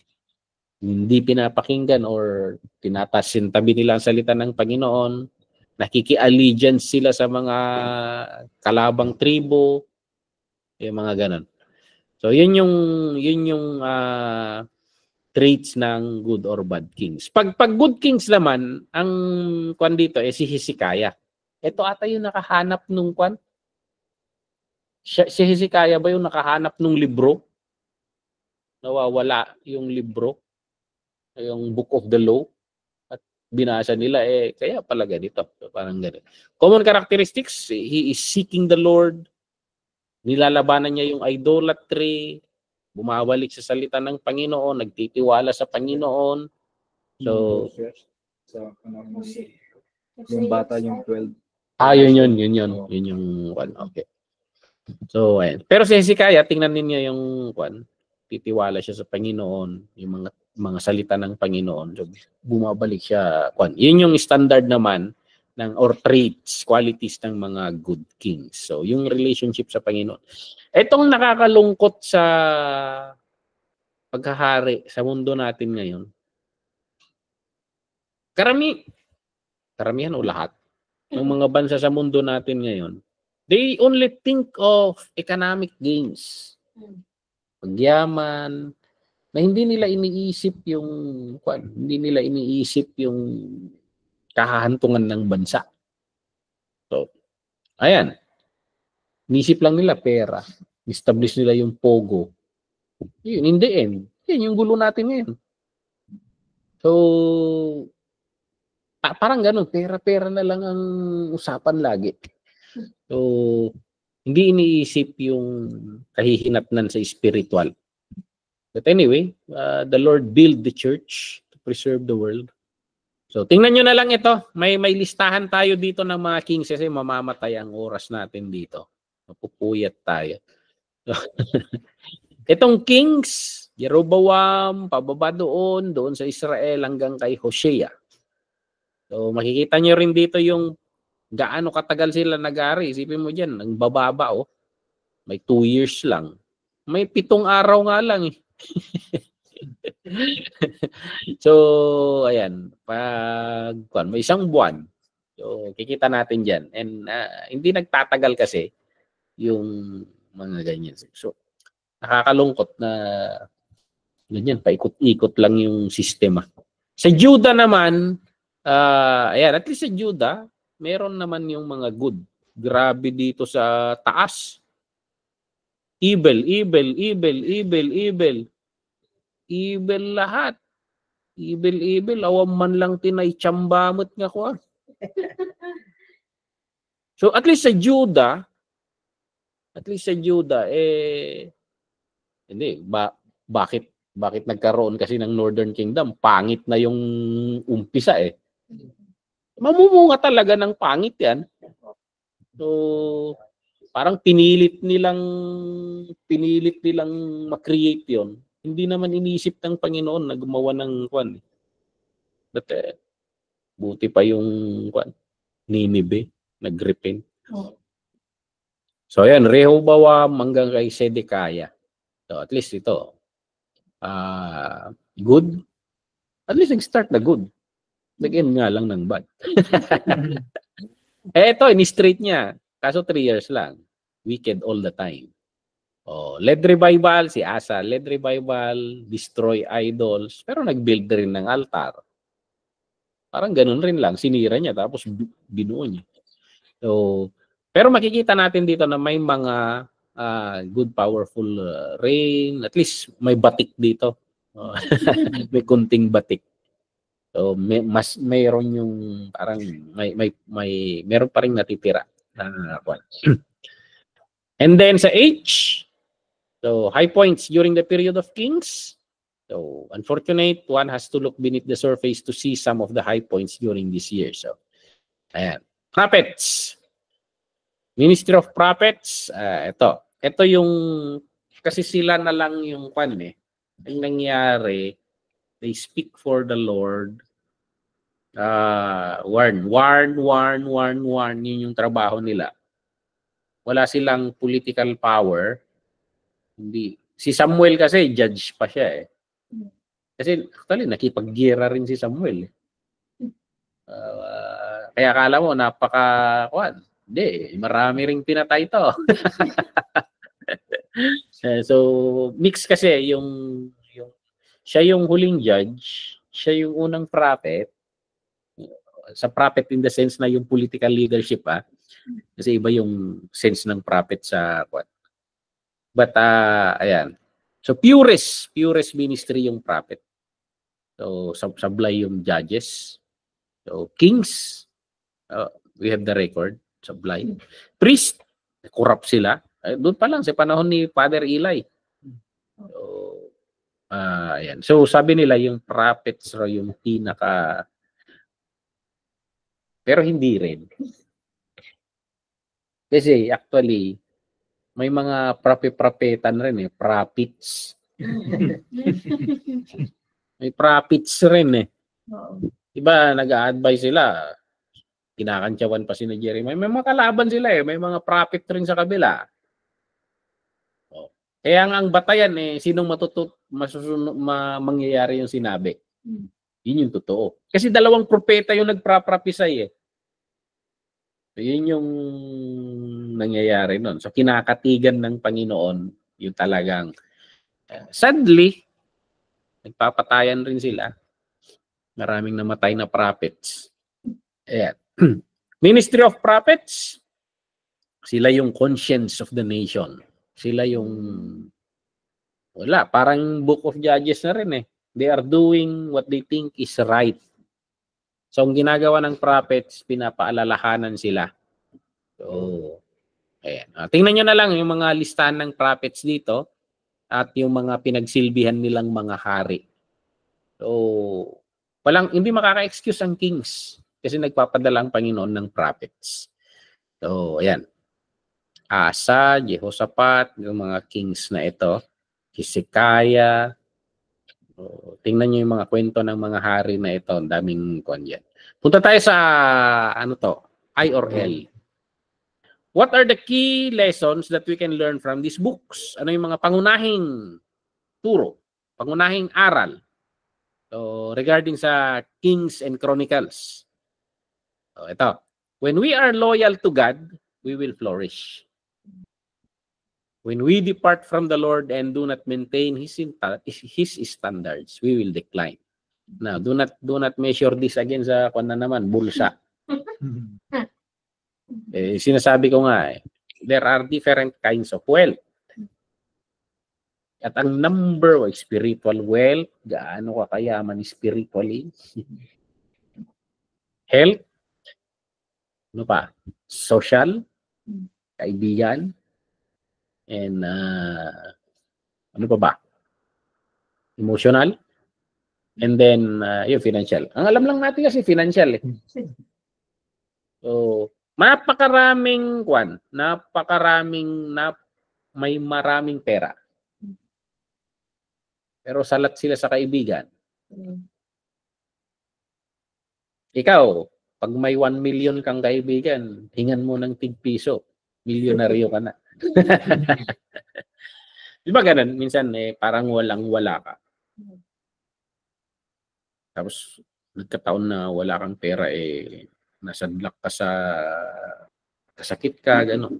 Hindi pinapakinggan or tinatasintabi nila ang salita ng Panginoon, nakiki-allegiance sila sa mga kalabang tribo, yung mga ganon. So, yun yung traits ng good or bad kings. Pag good kings naman, ang kwan dito si Hezekiah. Ito ata yung nakahanap nung kwan. Si Hezekiah ba yung nakahanap nung libro? nawawala yung libro, yung Book of the Law, at binasa nila, kaya pala ganito. So, parang ganito. Common characteristics, he is seeking the Lord, nilalabanan niya yung idolatry, bumabalik sa salita ng Panginoon, nagtitiwala sa Panginoon. So,
sa panahon yung bata yung 12.
yun yung one. Okay. So, ayan. Pero si Hezekiah, tingnan ninyo yung one, titiwala siya sa Panginoon, yung mga salita ng Panginoon. So, bumabalik siya, one. Yun yung standard naman ng or traits, qualities ng mga good kings. So, yung relationship sa Panginoon. Itong nakakalungkot sa paghahari sa mundo natin ngayon, karamihan o lahat ng mga bansa sa mundo natin ngayon, they only think of economic gains. Pagyaman, na hindi nila iniisip yung kahahantungan ng bansa. So, ayan. Inisip lang nila pera. Establish nila yung pogo. Yun, in the end, yun yung gulo natin ngayon. So, parang ganun, pera-pera na lang ang usapan lagi. So, hindi iniisip yung kahihinatnan sa spiritual. But anyway, the Lord built the church to preserve the world. So, tingnan nyo na lang ito. May listahan tayo dito ng mga kings kasi mamamatay ang oras natin dito. Mapupuyat tayo. So, itong kings, Jeroboam, pababa doon sa Israel hanggang kay Hosea. So, makikita nyo rin dito yung gaano katagal sila nag-ari. Isipin mo dyan, ang bababa, may 2 years lang. May 7 araw nga lang. So, ayan. May 1 buwan. So, kikita natin dyan. And hindi nagtatagal kasi yung mga ganyan. So, nakakalungkot na ganyan, paikot-ikot lang yung sistema. Sa Judah naman, ayan, at least sa Judah, meron naman yung mga good. Grabe dito sa taas. Evil. Evil lahat. Evil. Awam man lang tinay-tsambamat nga ko. So at least sa Judah, hindi, bakit nagkaroon kasi ng Northern Kingdom? Pangit na yung umpisa Mamumunga talaga ng pangit yan. So, parang pinilit nilang ma-create yun. Hindi naman iniisip ng Panginoon na gumawa ng kwan. But, buti pa yung kwan, Ninibe, nag-repent. So, ayan, Rehoboam hanggang kay Zedekiah. So, at least ito, good. At least nag-start na good. Nag-end nga lang ng bad. Ito, ini-straight niya. Kaso 3 years lang. Wicked all the time. Led revival, si Asa. Led revival, destroy idols. Pero nag-build rin ng altar. Parang ganun rin lang. Sinira niya, tapos binuo niya. So, pero makikita natin dito na may mga good, powerful reign. At least may batik dito. May kunting batik. So mayroon yung parang meron pa ring natitira na And then sa H, so high points during the period of kings. So unfortunate, one has to look beneath the surface to see some of the high points during this year. So ayan. Prophets. Ministry of Prophets, ito yung kasi sila na lang yung ang nangyari. They speak for the Lord. Warn. Yun yung trabaho nila. Wala silang political power. Hindi. Si Samuel kasi, judge pa siya Kasi actually, nakipag-gira rin si Samuel. Kaya akala mo, Hindi, marami ring pinatay to. So, mix kasi siya yung huling judge, siya yung unang prophet. Sa prophet in the sense na yung political leadership kasi iba yung sense ng prophet sa But ayan. So purest ministry yung prophet. So sablay yung judges. So kings, we have the record, sablay. Priest, corrupt sila. Doon pa lang sa panahon ni Father Eli. So, ayan. So sabi nila yung prophets raw yung pinaka, pero hindi rin. Kasi actually may mga prophetan rin eh, prophets. May prophets rin eh. Iba nag-a-advise sila. Kinakantyawan pa si Jeremiah. May mga kalaban sila eh. May mga prophet rin sa kabila. Kaya ang batayan eh, sinong mangyayari yung sinabi. Yun yung totoo. Kasi dalawang propeta yung nagpra-prophesy eh. So, yun yung nangyayari nun. So kinakatigan ng Panginoon yung talagang sadly, nagpapatayan rin sila. Maraming namatay na prophets. Ayan. Ministry of prophets, sila yung conscience of the nation. Sila yung wala, parang Book of Judges na rin eh. They are doing what they think is right. So, ang ginagawa ng prophets, pinapaalalahanan sila. So, ayan. Tingnan nyo na lang yung mga listahan ng prophets dito at yung mga pinagsilbihan nilang mga hari. So, hindi makaka-excuse ang kings kasi nagpapadala ang Panginoon ng prophets. So, ayan. Asa, Jehoshaphat, yung mga kings na ito, Hezekiah. So, tingnan nyo yung mga kwento ng mga hari na ito. Ang daming konyan. Punta tayo sa, I or L. What are the key lessons that we can learn from these books? Ano yung mga pangunahing turo, pangunahing aral? So, regarding sa Kings and Chronicles. So, ito. When we are loyal to God, we will flourish. When we depart from the Lord and do not maintain His standards, we will decline. Now, do not measure this again sa bulsa. Sinasabi ko nga, there are different kinds of wealth. At ang number of spiritual wealth, gaano ka kayaman spiritually? Health, ano pa? Social, kaibigan, and ano pa ba? Emotional, and then yung financial. Ang alam lang natin kasi financial eh. So, may maraming pera. Pero salat sila sa kaibigan. Ikaw, pag may 1 million kang kaibigan, hingan mo ng tig-piso. Milyonaryo ka na. Di ba ganun? Minsan parang walang-wala ka. Tapos, nagkataon na wala kang pera nasadlak ka sa sakit ka, gano'n.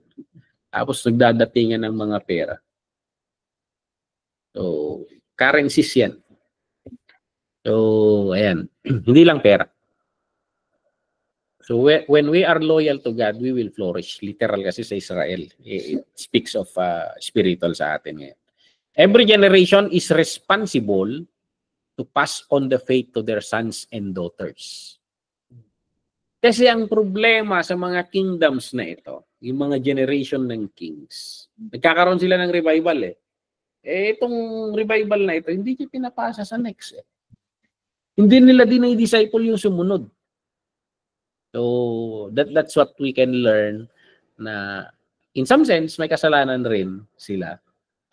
Tapos, nagdadatingan ng mga pera. So, currencies yan. So, ayan. Hindi lang pera. So, when we are loyal to God, we will flourish. Literal kasi sa Israel. It speaks of spiritual sa atin ngayon. Every generation is responsible to pass on the faith to their sons and daughters. Kasi ang problema sa mga kingdoms na ito, yung mga generation ng kings, nagkakaroon sila ng revival eh. Itong revival na ito, hindi niya pinapasa sa next eh. Hindi nila dinay-disciple yung sumunod. So, that's what we can learn na in some sense, may kasalanan rin sila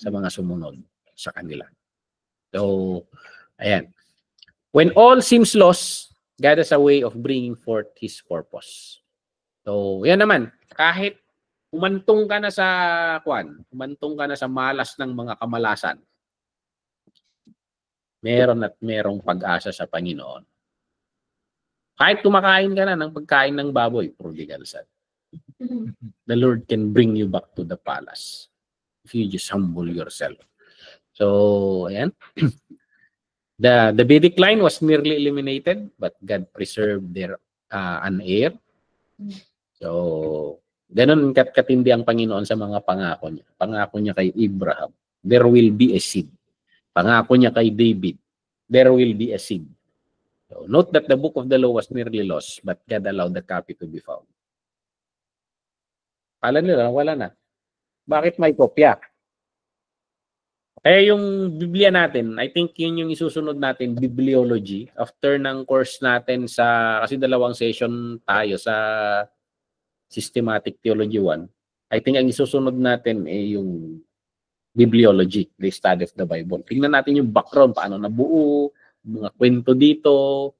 sa mga sumunod sa kanila. So, ayan. When all seems lost, God has a way of bringing forth His purpose. So, yan naman. Kahit umantong ka na sa malas ng mga kamalasan, meron at merong pag-asa sa Panginoon. Kahit kumakain ka na ng pagkain ng baboy, prodigal son, the Lord can bring you back to the palace if you just humble yourself. So, ayan. The Vedic line was nearly eliminated, but God preserved their an heir. So, ganun katindi ang Panginoon sa mga pangako niya. Pangako niya kay Abraham, there will be a seed. Pangako niya kay David, there will be a seed. So, note that the book of the law was nearly lost, but God allowed the copy to be found. Kala nila, wala na. Bakit may kopya? Kaya yung Biblia natin, I think yun yung isusunod natin, bibliology. After ng course natin kasi 2 session tayo sa Systematic Theology 1, I think ang isusunod natin ay yung bibliology, the study of the Bible. Tingnan natin yung background, paano nabuo, mga kwento dito,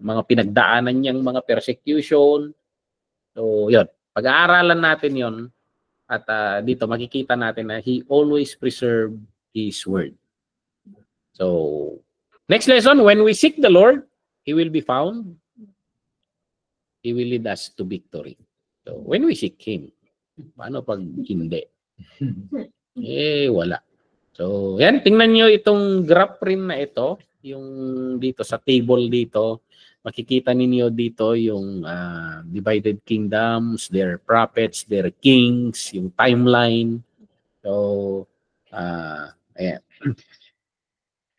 mga pinagdaanan niyang mga persecution. So, yun. Pag-aaralan natin yun, at dito makikita natin na He always preserved His word. So, next lesson, when we seek the Lord, He will be found. He will lead us to victory. So, when we seek Him, paano pag hindi? Wala. So, yan, tingnan nyo itong graph rin na ito, yung dito sa table dito, makikita ninyo dito yung divided kingdoms, their prophets, their kings, yung timeline. So, ayan.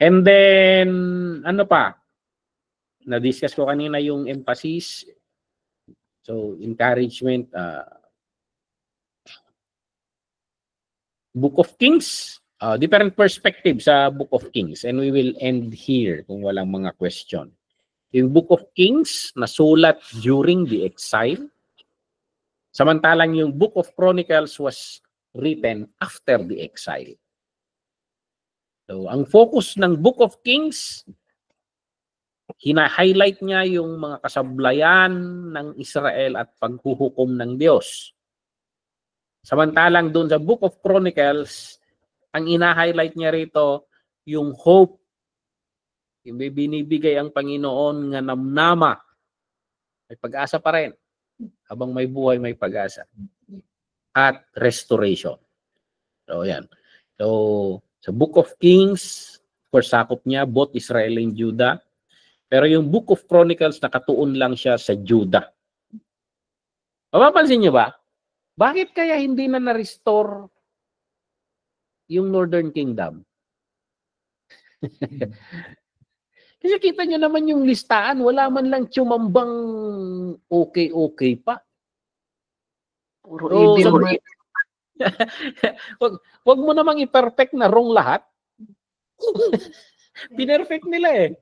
And then, ano pa? Na-discuss ko kanina yung emphasis. So, encouragement. Book of Kings. Different perspective sa Book of Kings. And we will end here kung walang mga question. Yung Book of Kings, nasulat during the exile. Samantalang yung Book of Chronicles was written after the exile. So, ang focus ng Book of Kings, hina-highlight niya yung mga kasablayan ng Israel at paghuhukom ng Diyos. Samantalang doon sa Book of Chronicles, ang ina-highlight niya rito yung hope. Yung binibigay ang Panginoon nga namnama. May pag-asa pa rin. Habang may buhay, may pag-asa. At restoration. So, yan. So, sa Book of Kings, for sakop niya, both Israel and Judah. Pero yung Book of Chronicles, nakatuon lang siya sa Judah. Mapapansin niyo ba? Bakit kaya hindi na na-restore yung Northern Kingdom? Kasi kita nyo naman yung listahan, wala man lang tsumambang okay pa.
Puro evil.
Wag mo namang i-perfect na wrong lahat. Pinerfect nila eh.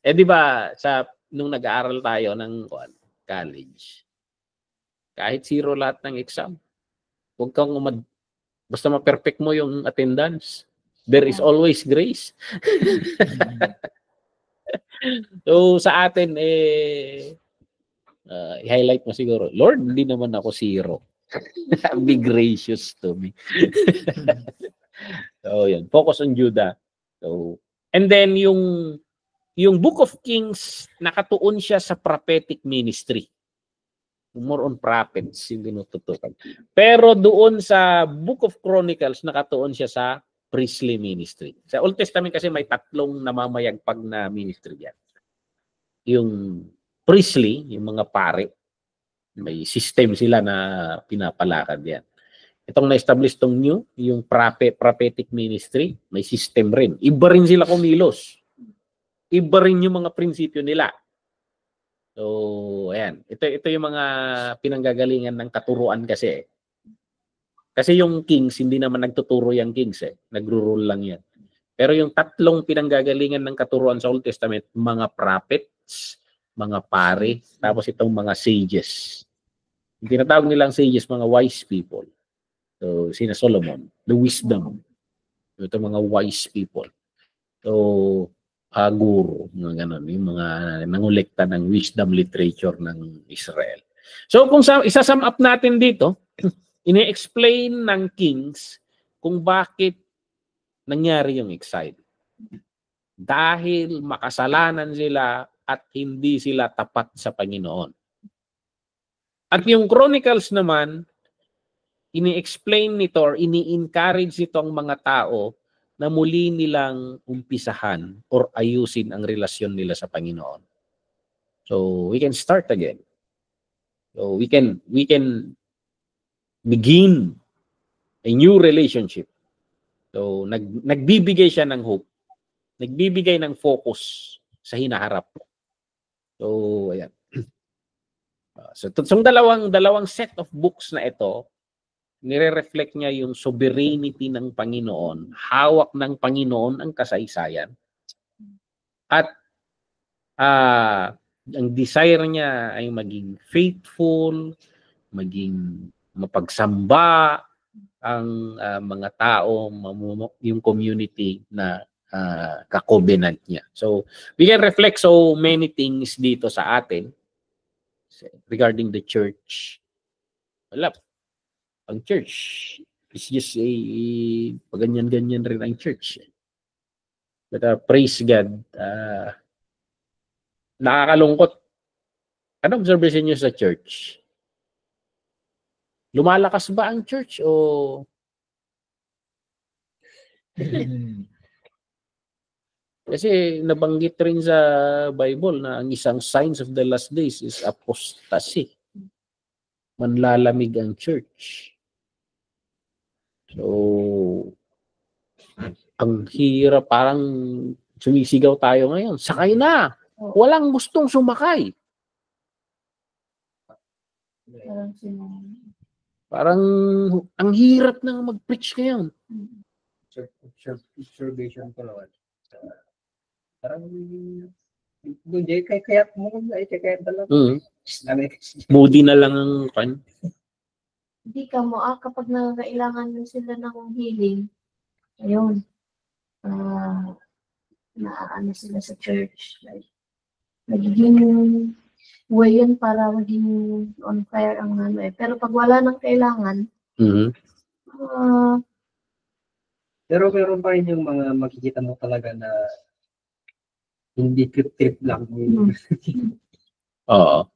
Di ba nung nag-aaral tayo ng college, kahit 0 lahat ng exam, huwag kang basta ma-perfect mo yung attendance. There is always grace. So sa atin, i-highlight mo siguro, Lord, hindi naman ako 0. Be gracious to me. So yan, focus on Judah. So, and then yung Book of Kings, nakatuon siya sa prophetic ministry. More on prophets yung tinututukan. Pero doon sa Book of Chronicles, nakatuon siya sa priestly ministry. Sa Old Testament kasi may 3 namamayagpag na ministry yan. Yung priestly, yung mga pare, may system sila na pinapalakad yan. Itong na-establish tong new, yung prophetic ministry, may system rin. Iba rin sila kumilos. Iba rin yung mga prinsipyo nila. So, ayan. Ito yung mga pinanggagalingan ng katuruan kasi. Kasi yung kings, hindi naman nagtuturo yung kings eh. Nagro-rule lang yan. Pero yung 3 pinanggagalingan ng katuruan sa Old Testament, mga prophets, mga pare, tapos itong mga sages. Yung tinatawag nilang sages, mga wise people. So, sina Solomon, the wisdom. Ito mga wise people. So, guru, mga ganun, yung mga nangolekta ng wisdom literature ng Israel. So, kung isa-sum up natin dito, ini-explain ng kings kung bakit nangyari yung exile. Dahil makasalanan sila at hindi sila tapat sa Panginoon. At yung Chronicles naman, ini-explain nito or ini-encourage itong mga tao na muli nilang umpisahan or ayusin ang relasyon nila sa Panginoon. So, we can start again. So, we can begin A new relationship. So, nagbibigay siya ng hope. Nagbibigay ng focus sa hinaharap. So, ayan. So, itong dalawang set of books na ito, nire-reflect niya yung sovereignty ng Panginoon, hawak ng Panginoon ang kasaysayan. At ang desire niya ay maging faithful, maging mapagsamba ang mga tao, yung community na ka-covenant niya. So, we can reflect so many things dito sa atin regarding the church. Wala. Ang church is just paganyan-ganyan rin ang church. But praise God. Nakakalungkot. Ano observation niyo sa church? Lumalakas ba ang church o kasi nabanggit rin sa Bible na ang isang signs of the last days is apostasy. Manlalamig ang church. So, ang hirap, parang sumisigaw tayo ngayon. Sakay na! Walang gustong sumakay. Parang ang hirap na mag-preach ngayon.
Observation ko naman. Parang hindi kaya mo kaya talaga.
Moody na lang ang pan.
Hindi ka mo, kapag nangangailangan mo sila ng healing, ayun, naaano sila sa church. Like, nagiging way yun para maging on fire ang ano eh. Pero pag wala nang kailangan,
pero meron pa rin yung mga makikita mo talaga na hindi trip-trip lang.
Oo.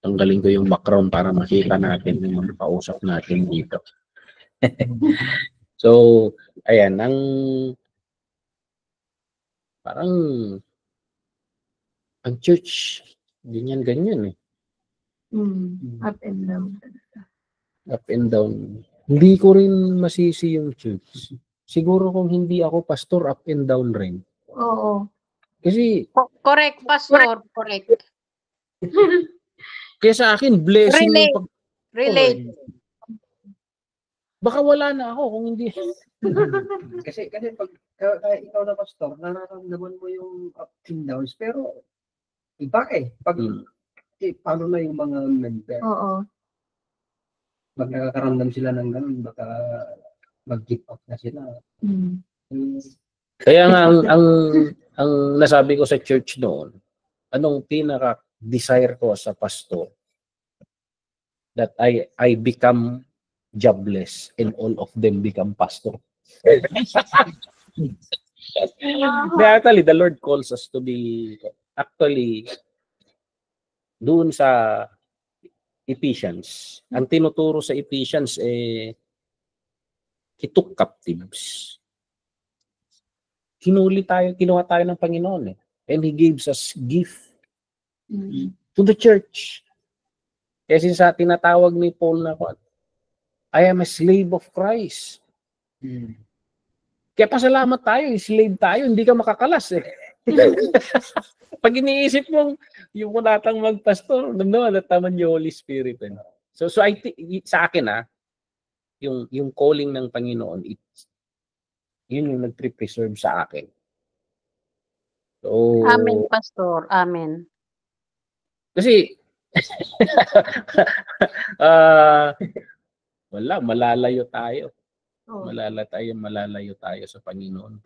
Tanggalin ko yung background para makita natin yung mga kausap natin dito. So, ayan, parang ang church, ganyan-ganyan eh.
Up and down.
Up and down. Hindi ko rin masisi yung church. Siguro kung hindi ako pastor, up and down rin.
Oo.
Kasi
correct, pastor, correct.
Kaya sa akin, blessing yung
Relate.
Baka wala na ako kung hindi.
kasi pag ikaw na pastor, nararamdaman mo yung ups and downs, pero iba eh. Pag paano na yung mga member?
Oo.
Pag nakakaramdam sila ng ganun, baka mag-give up na sila.
Kaya nga ang nasabi ko sa church noon, anong pinaka-desire ko sa pastor? That I become jobless and all of them become pastor. Actually, the Lord calls us to be doon sa Ephesians. Ang tinuturo sa Ephesians he took captives. Kinuha tayo ng Panginoon and He gives us gift to the church. Kasi sa tinatawag ni Paul na I am a slave of Christ. Kaya pasalamat tayo, slave tayo, hindi ka makakalas eh. Pag iniisip mo, yung munatang magpastor, nataman yung Holy Spirit. So I think, sa akin yung calling ng Panginoon, yun yung nagpre-preserve sa akin. So,
Amen, pastor. Amen.
Kasi, malalayo tayo. Malalayo tayo sa Panginoon.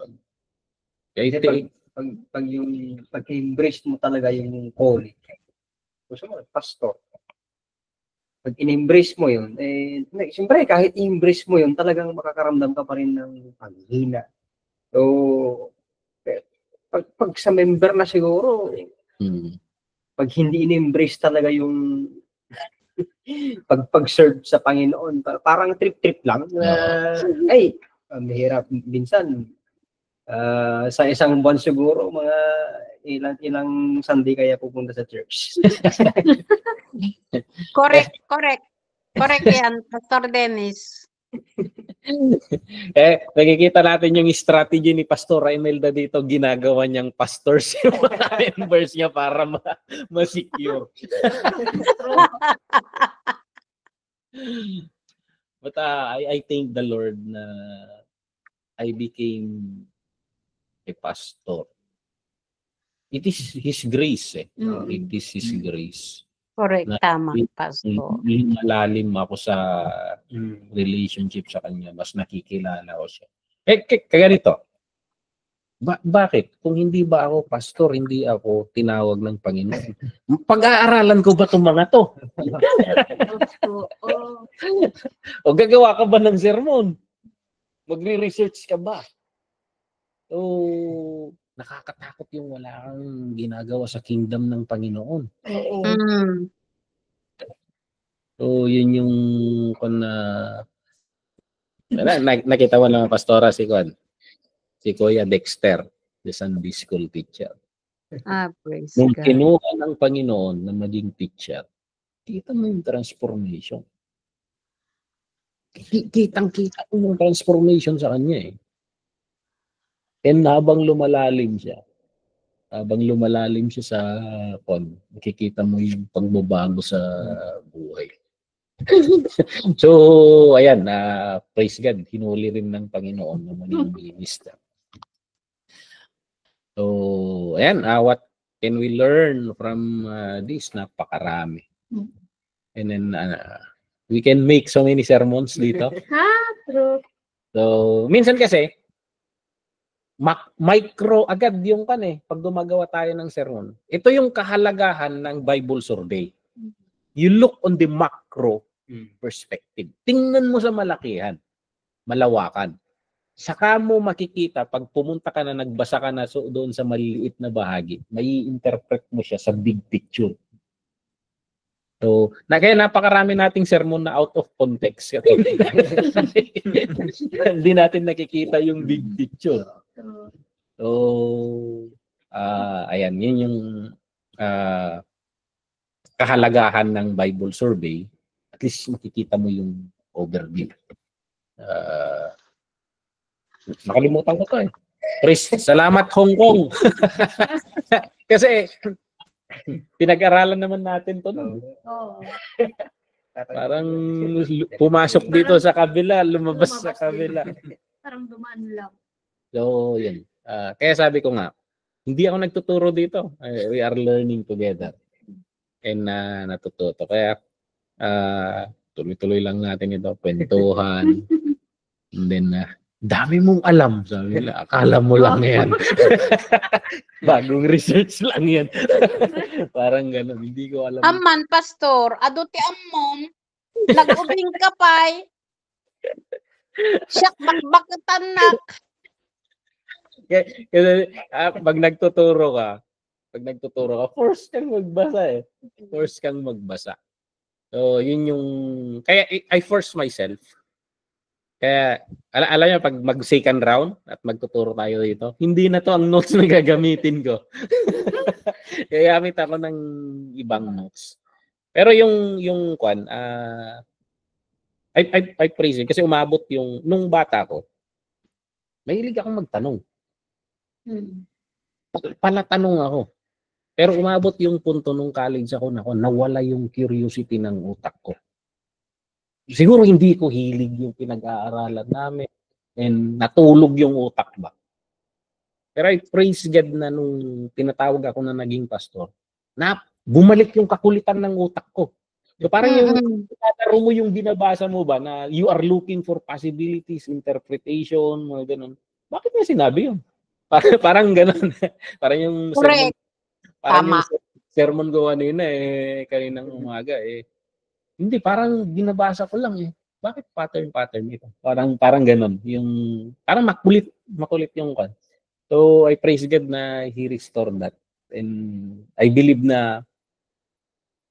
Pag-embrace mo talaga yung calling. Gusto mo, pastor. Pag in-embrace mo yun, siyempre kahit i-embrace mo yun, talagang makakaramdam ka pa rin ng paghihina. So, pag sa member na siguro, pag hindi in-embrace talaga yung pag-serve sa Panginoon, parang trip-trip lang. Mahirap minsan. Sa isang buwan siguro, mga ilang Sunday kaya pupunta sa church.
Correct yan, Pastor Dennis.
Nakikita natin yung strategy ni Pastor Imelda dito, ginagawa niyang pastors yung mga members niya para ma-secure. But I thank the Lord na I became a pastor. It is His grace. It is His grace.
Correct.
Na-
Tama, Pastor.
Malalim ako sa relationship sa kanya. Mas nakikilala ko siya. Kaya nito, bakit? Kung hindi ba ako pastor, hindi ako tinawag ng Panginoon. Pag-aaralan ko ba itong mga to? O gagawa ka ba ng sermon? Magre-research ka ba? So, nakakatakot yung wala kang ginagawa sa kingdom ng Panginoon. So, yun yung nakita mo naman, Pastora, si Kuya Dexter, the Sunday school teacher.
Praise
Nung
God.
kinuha ng Panginoon na maging teacher, kita mo yung transformation. Kitang-kita mo yung transformation sa kanya eh. And habang lumalalim siya sa nakikita mo yung pagbabago sa buhay. So, ayan, praise God, hinuli rin ng Panginoon na maging minister. So, ayan, what can we learn from this? Napakarami. And then, we can make so many sermons dito.
True.
So, minsan kasi, micro agad yung pag gumagawa tayo ng sermon. Ito yung kahalagahan ng Bible survey. You look on the macro perspective. Tingnan mo sa malakihan, malawakan. Saka mo makikita pag pumunta ka na, nagbasa ka na doon sa maliliit na bahagi, may interpret mo siya sa big picture. So, kaya napakarami nating sermon na out of context. Hindi natin nakikita yung big picture. So, ayan, yun yung kahalagahan ng Bible survey. At least makikita mo yung overview. Nakalimutan ko to eh. Chris, salamat Hong Kong. Kasi pinag-aralan naman natin to. No? Parang pumasok dito sa kabila, lumabas sa kabila.
Parang dumaan lang.
So, yun. Kaya sabi ko nga, hindi ako nagtuturo dito. We are learning together. And natututo. Kaya, tuloy-tuloy lang natin ito. Kwentuhan. And then, dami mong alam. Sabi nila, akala mo lang yan. Bagong research lang yan. Parang gano'n. Hindi ko alam.
Aman, Pastor. Aduti amon. Nag-ubing kapay. Siyak bakbakatan nak.
Kasi pag nagtuturo ka, force kang magbasa eh. Force kang magbasa. So, yun yung, kaya I force myself. Kaya, alam niyo, pag mag-second round at magtuturo tayo dito, hindi na to ang notes na gagamitin ko. Gagamit ako ng ibang notes. Pero yung kwan, I praise it kasi umabot yung, nung bata ko, mahilig akong magtanong. Palatanong ako. Pero umabot yung punto nung college ako na nawala yung curiosity ng utak ko. Siguro hindi ko hilig yung pinag-aaralan namin and natulog yung utak ba. Pero I praise God na nung tinatawag ako na naging pastor, na bumalik yung kakulitan ng utak ko. So parang yung tinataro mo yung binabasa mo ba na you are looking for possibilities, interpretation, mga ganun. Bakit niya sinabi yun? Parang ganun. Parang yung sermon,
Tama.
yung sermon ko kaninang umaga hindi, parang binabasa ko lang Bakit pattern ito? Parang ganun. Yung parang makulit yung kan. So I praise God na He restored that. And I believe na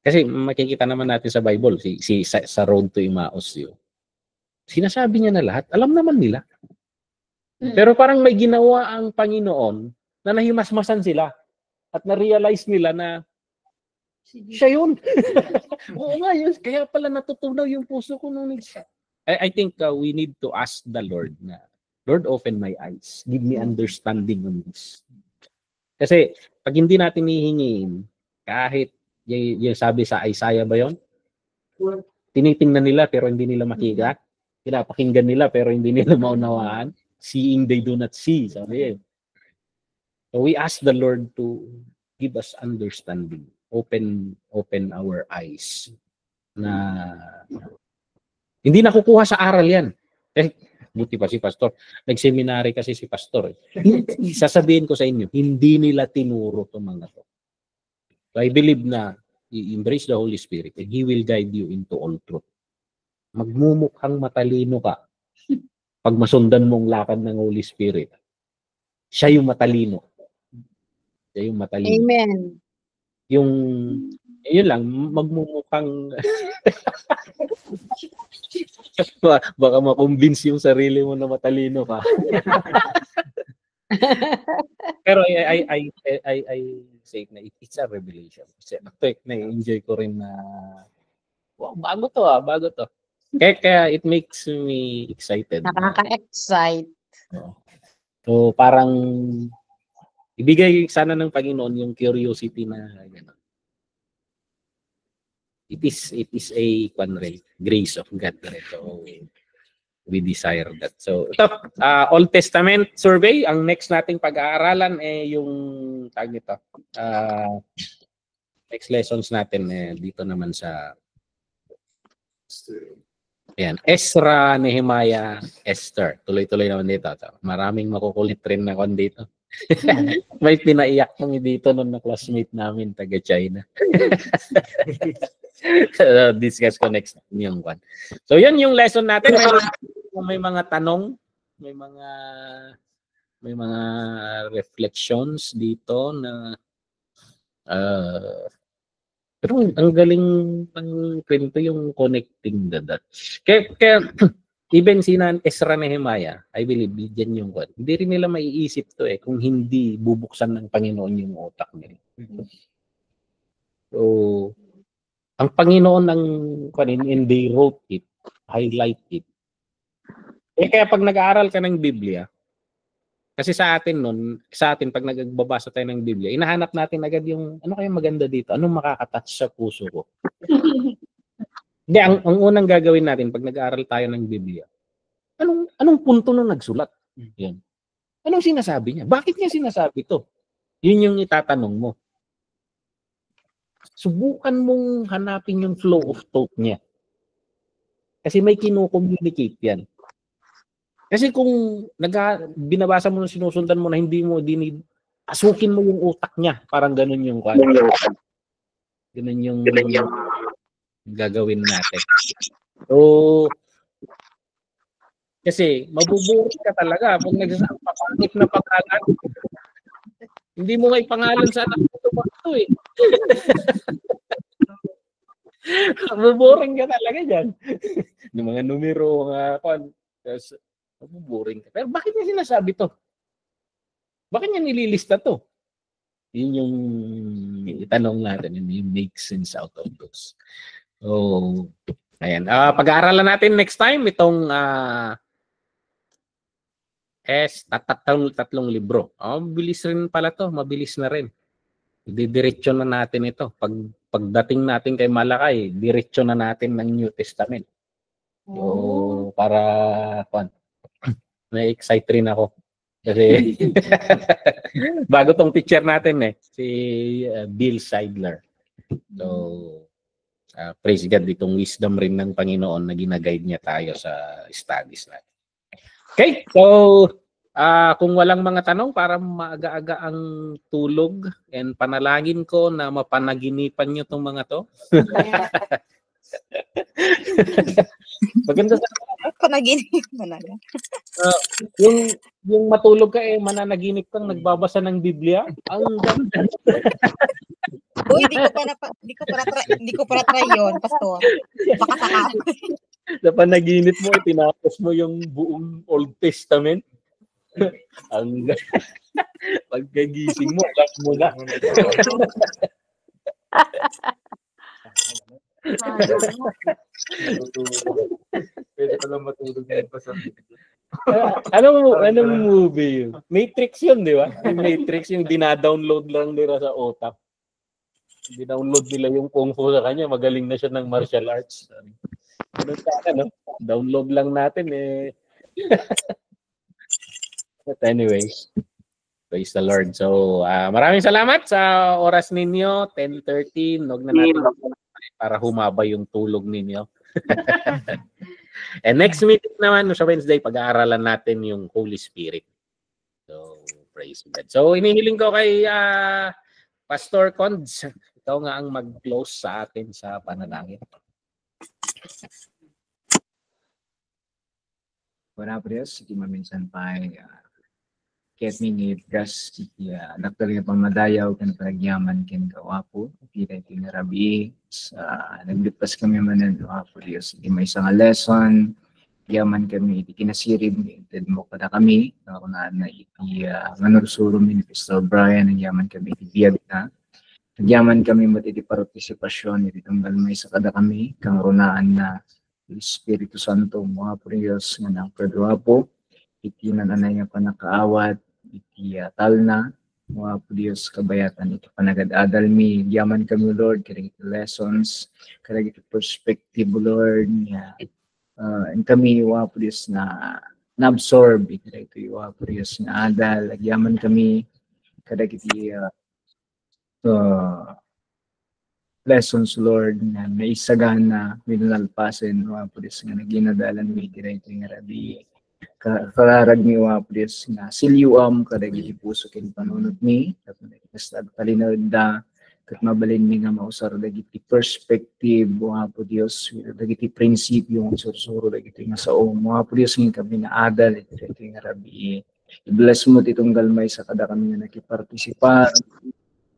kasi makikita naman natin sa Bible sa Road to Emmaus yun. Sinasabi niya na lahat, alam naman nila. Pero parang may ginawa ang Panginoon na nahimasmasan sila at na-realize nila na siya yun. Oo nga yun. Kaya pala natutunaw yung puso ko nung I think we need to ask the Lord na, Lord, open my eyes. Give me understanding on this. Kasi, pag hindi natin hihingin, kahit yung sabi sa Isaiah ba yun? Tinitingnan nila pero hindi nila makita. Pinapakinggan nila pero hindi nila maunawaan. Seeing they do not see. Sabi. So we ask the Lord to give us understanding. Open our eyes. Na hindi nakukuha sa aral yan. Buti pa si Pastor. Nag-seminary kasi si Pastor. Sasabihin ko sa inyo, hindi nila tinuro itong mga to. So I believe na i-embrace the Holy Spirit and He will guide you into all truth. Magmumukhang matalino ka pag masundan mong lakad ng Holy Spirit. Siya yung matalino. Siya yung matalino.
Amen.
Yun lang, magmumukhang baka makonvince yung sarili mo na matalino ka. Pero I say na it's a revelation. Kasi na-enjoy ko rin na wow, bago to. Kaya it makes me excited.
Nakaka-excite.
So parang ibigay sana ng Panginoon yung curiosity na gano'n. It is a grace of God. So we desire that. So ito, Old Testament survey. Ang next nating pag-aaralan yung tag nito. Next lessons natin dito naman sa ayan, Ezra, Nehemiah, Esther. Tuloy-tuloy naman dito. Maraming makukulit rin na kon dito. May pinaiyak kami dito nung na classmate namin taga China. Discuss ko next yung one. So yun yung lesson natin. May mga tanong, may mga reflections dito na pero ang galing ng kwento yung connecting the dots. Kaya even sinan Ezra, Nehemiah, I believe diyan yung one. Hindi rin nila maiisip to kung hindi bubuksan ng Panginoon yung utak nila. So ang Panginoon ng and they wrote it, highlight it. Kaya pag nag-aaral ka ng Biblia, kasi sa atin pag nagbabasa tayo ng Biblia, inahanap natin agad yung ano kaya maganda dito, anong makakatouch sa puso ko. Hindi, ang unang gagawin natin pag nag-aaral tayo ng Biblia, anong punto nung nagsulat? Yan. Anong sinasabi niya? Bakit niya sinasabi to? Yun yung itatanong mo. Subukan mong hanapin yung flow of thought niya. Kasi may kino-communicate yan. Kasi kung binabasa mo, sinusundan mo na hindi mo asukin mo yung utak niya, parang ganun yung ganun yung gagawin natin. So kasi mabubuhay ka talaga pag nagsasabi na pangalan. Hindi mo nga ipangalan sa anak mo ito Mabuboring ka talaga dyan. Yung mga numero, mga mabuboring ka. Pero bakit niya sinasabi to? Bakit niya nililista to? Yun yung itanong natin. Yung make sense out of those. So, ayan. Pag-aaralan natin next time itong tatlong libro. Mabilis rin pala to. Mabilis na rin. Didiretso na natin ito. Pagdating natin kay Malakay, diretso na natin ng New Testament. So, para na-excite rin ako. Kasi bago tong teacher natin si Bill Seidler. So, praise God, itong wisdom rin ng Panginoon na ginaguide niya tayo sa studies natin. Okay, so kung walang mga tanong, para maaga-aga ang tulog and panalangin ko na mapanaginipan nyo itong mga to. Maganda sa
panaginip talaga.
Yung matulog ka mananaginip kang nagbabasa ng Biblia. Ang ganda.
Uy, hindi ko para try yon, pastor. Baka saka.
Sa panaginip mo, tinapos mo yung buong Old Testament. Ang pagkagising mo, alam mo na.
Wala matulog na pa sa
Anong movie yun? Matrix yun, di ba? Yung Matrix, yung dinadownload lang nila sa otak. Dinownload nila yung kung fu sa kanya, magaling na siya ng martial arts. Ganun sa akin, no? Download lang natin eh. But anyways, praise the Lord. So, maraming salamat sa oras ninyo. 10:13. Huwag na natin para humaba yung tulog ninyo. And next meeting naman sa Wednesday, pag-aaralan natin yung Holy Spirit. So, praise God. So, inihiling ko kay Pastor Conds, ikaw nga ang mag-close sa atin sa panalangin.
Wala po Diyos, hindi maminsan pa ket mingi gas doktor nga pamadayaw kan panagyaman ken kawapo kita iti nga rabi sa nagdipas kami manan kawapo Diyos iti may isang lesson yaman kami iti kinasirib iti mo kada kami ako na iti manursuro ni Pastor Brian ang yaman kami iti biyag na nagyaman kami mo iti partisipasyon iti tunggal may sa kada kami kang runaan na Espiritu Santo mo po Diyos nga nang pagwapo iti nananay nga panakaawat iti talna mga po Diyos kabayatan iti panagad-adal mi yaman kami Lord kada iti lessons kada iti perspective Lord and kami mga po Diyos na na-absorb kada iti mga po Diyos na adal yaman kami kada iti lessons Lord na may isagan na minalpasin mga po Diyos nga naginadalan mi kada iti nga rabi kararag mi wa pres na siliwam kadagiti puso ken panunot mi tapos talinod da ket mabalin mi nga mausar dagiti perspective wa po Dios dagiti prinsipyo nga sursuro dagiti nga sao wa po Dios nga kami naadal iti nga rabi i-bless mo titunggal may sa kada kami nga nakipartisipar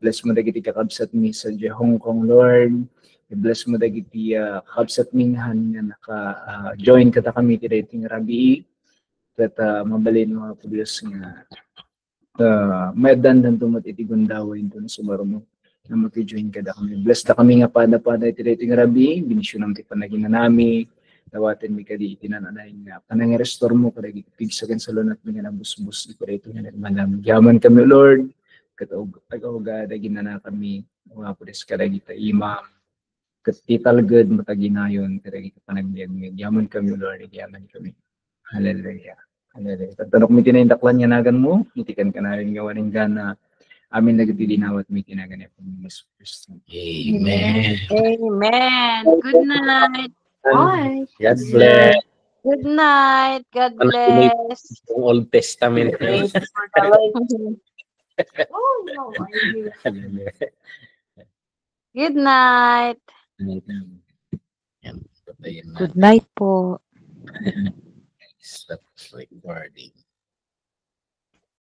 bless mo dagiti kakabsat mi sa Hong Kong Lord i-bless mo dagiti kakabsat minhan nga naka-join kata kami iti nga rabi at mabalin mga po Diyos nga madandan tumat iti gundawin doon sa marumo na makijoin kada kami. Bless na kami nga pada iti dito nga rabi, binisyon ang tipanagin na nami, dawatin mi kadi iti nananay nga panang-restore mo kada pigsagan sa lunat mi nga nabusbus iti dito nga nagmanam. Yaman kami Lord, katog dagin na kami, mga po Diyos kada kita imam, katital good mataginayon kada kita panagbiag mi. Yaman kami Lord, yaman kami. Hallelujah. Tatanok mi tinindaklan nga nagan mo, itikan ka na rin gawanin gana amin nagtilinawat mi tinagan niya po ni Jesus Christ.
Amen.
Amen. Good night.
Bye.
God bless.
Good night. God bless.
Yung Old Testament.
Oh, no.
Good night.
Yan, patayin na.
Good night po.
Stop recording.